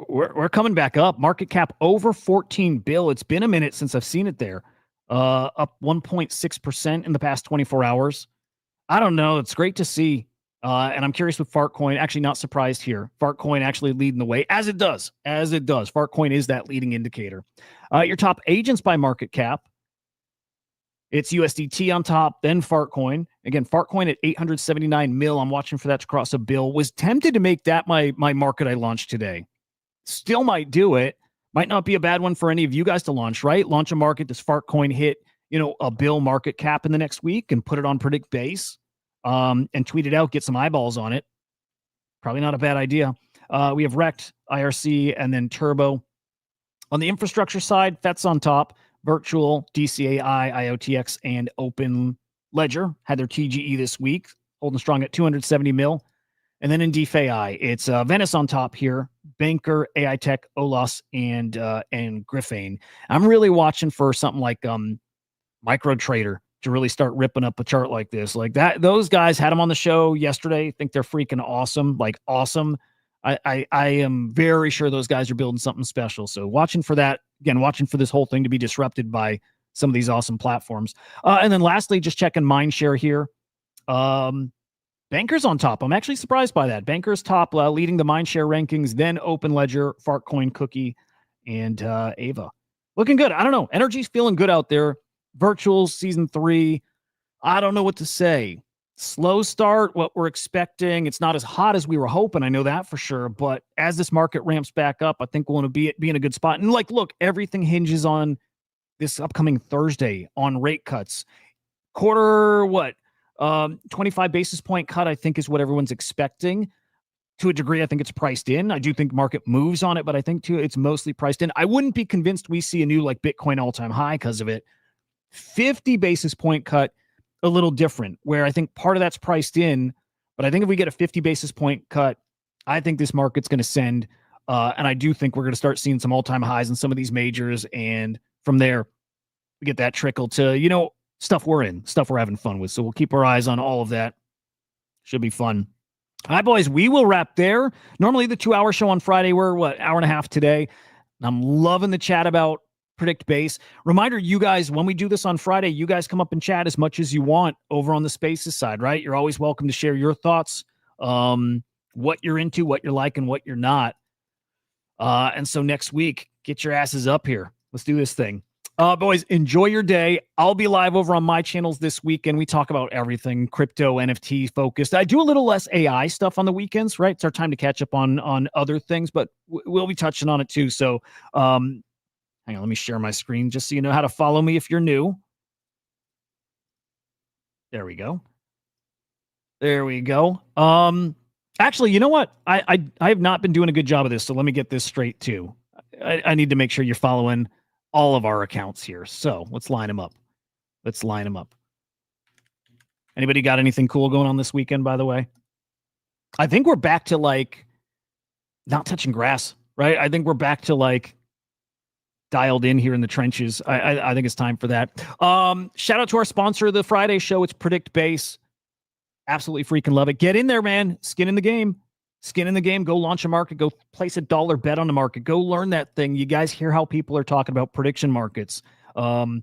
We're coming back up. Market cap over 14 bill. It's been a minute since I've seen it there. Up 1.6% in the past 24 hours. I don't know. It's great to see. And I'm curious with Fartcoin. Actually, not surprised here. Fartcoin actually leading the way, as it does. Fartcoin is that leading indicator. Your top agents by market cap. It's USDT on top, then Fartcoin. Again, Fartcoin at 879 mil. I'm watching for that to cross a bill. Was tempted to make that my market I launched today. Still might do it. Might not be a bad one for any of you guys to launch, right? Launch a market. Does Fartcoin hit, a bill market cap in the next week and put it on PredictBase and tweet it out, get some eyeballs on it? Probably not a bad idea. We have Rect, IRC, and then Turbo. On the infrastructure side, FET's on top. Virtual, DCAI, IOTX, and Open Ledger had their TGE this week, holding strong at 270 mil. And then in DeFi, it's Venice on top here, Banker, AI Tech, Olos, and Griffane. I'm really watching for something like MicroTrader to really start ripping up a chart like this. Like that, those guys had them on the show yesterday. I think they're freaking awesome, like awesome. I am very sure those guys are building something special. So watching for that, again, watching for this whole thing to be disrupted by some of these awesome platforms. And then lastly, just checking Mindshare here. Banker's on top. I'm actually surprised by that. Banker's top, leading the Mindshare rankings, then Open Ledger, Fartcoin, Cookie, and Ava. Looking good. I don't know. Energy's feeling good out there. Virtuals, season 3. I don't know what to say. Slow start, what we're expecting. It's not as hot as we were hoping. I know that for sure. But as this market ramps back up, I think we're going to be in a good spot. And look, everything hinges on this upcoming Thursday on rate cuts. 25 basis point cut, I think, is what everyone's expecting. To a degree, I think it's priced in. I do think market moves on it, but I think too it's mostly priced in. I wouldn't be convinced we see a new Bitcoin all-time high because of it. 50 basis point cut, a little different, where I think part of that's priced in, but I think if we get a 50 basis point cut, I think this market's going to send, and I do think we're going to start seeing some all-time highs in some of these majors, and from there, we get that trickle to, stuff we're having fun with. So we'll keep our eyes on all of that. Should be fun. All right, boys, we will wrap there. Normally the 2-hour show on Friday, we're hour and a half today. And I'm loving the chat about PredictBase. Reminder, you guys, when we do this on Friday, you guys come up and chat as much as you want over on the Spaces side, right? You're always welcome to share your thoughts, what you're into, what you're like, and what you're not. And so next week, get your asses up here. Let's do this thing. Boys, enjoy your day. I'll be live over on my channels this weekend. We talk about everything crypto, NFT focused. I do a little less AI stuff on the weekends, right? It's our time to catch up on other things, but we'll be touching on it too. So, hang on, let me share my screen just so you know how to follow me if you're new. There we go. There we go. Actually, you know what? I have not been doing a good job of this, so let me get this straight too. I need to make sure you're following all of our accounts here. So let's line them up. Anybody got anything cool going on this weekend, by the way? I think we're back to not touching grass, right? I think we're back to dialed in here in the trenches. I think it's time for that. Shout out to our sponsor of the Friday show. It's PredictBase. Absolutely freaking love it. Get in there, man. Skin in the game. Go launch a market. Go place a dollar bet on the market. Go learn that thing. You guys hear how people are talking about prediction markets. Not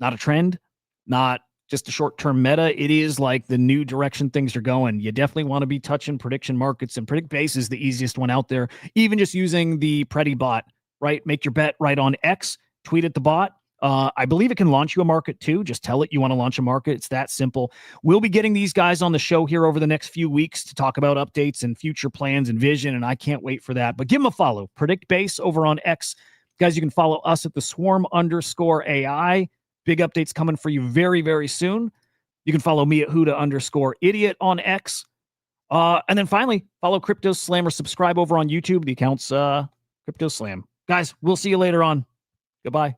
a trend, not just a short-term meta. It is the new direction things are going. You definitely want to be touching prediction markets, and PredictBase is the easiest one out there. Even just using the Predi bot, right? Make your bet right on X, tweet at the bot. I believe it can launch you a market too. Just tell it you want to launch a market. It's that simple. We'll be getting these guys on the show here over the next few weeks to talk about updates and future plans and vision, and I can't wait for that. But give them a follow. PredictBase over on X. Guys, you can follow us at the swarm_AI. Big updates coming for you very, very soon. You can follow me at Hudah_idiot on X. And then finally, follow CryptoSlam or subscribe over on YouTube. The account's CryptoSlam. Guys, we'll see you later on. Goodbye.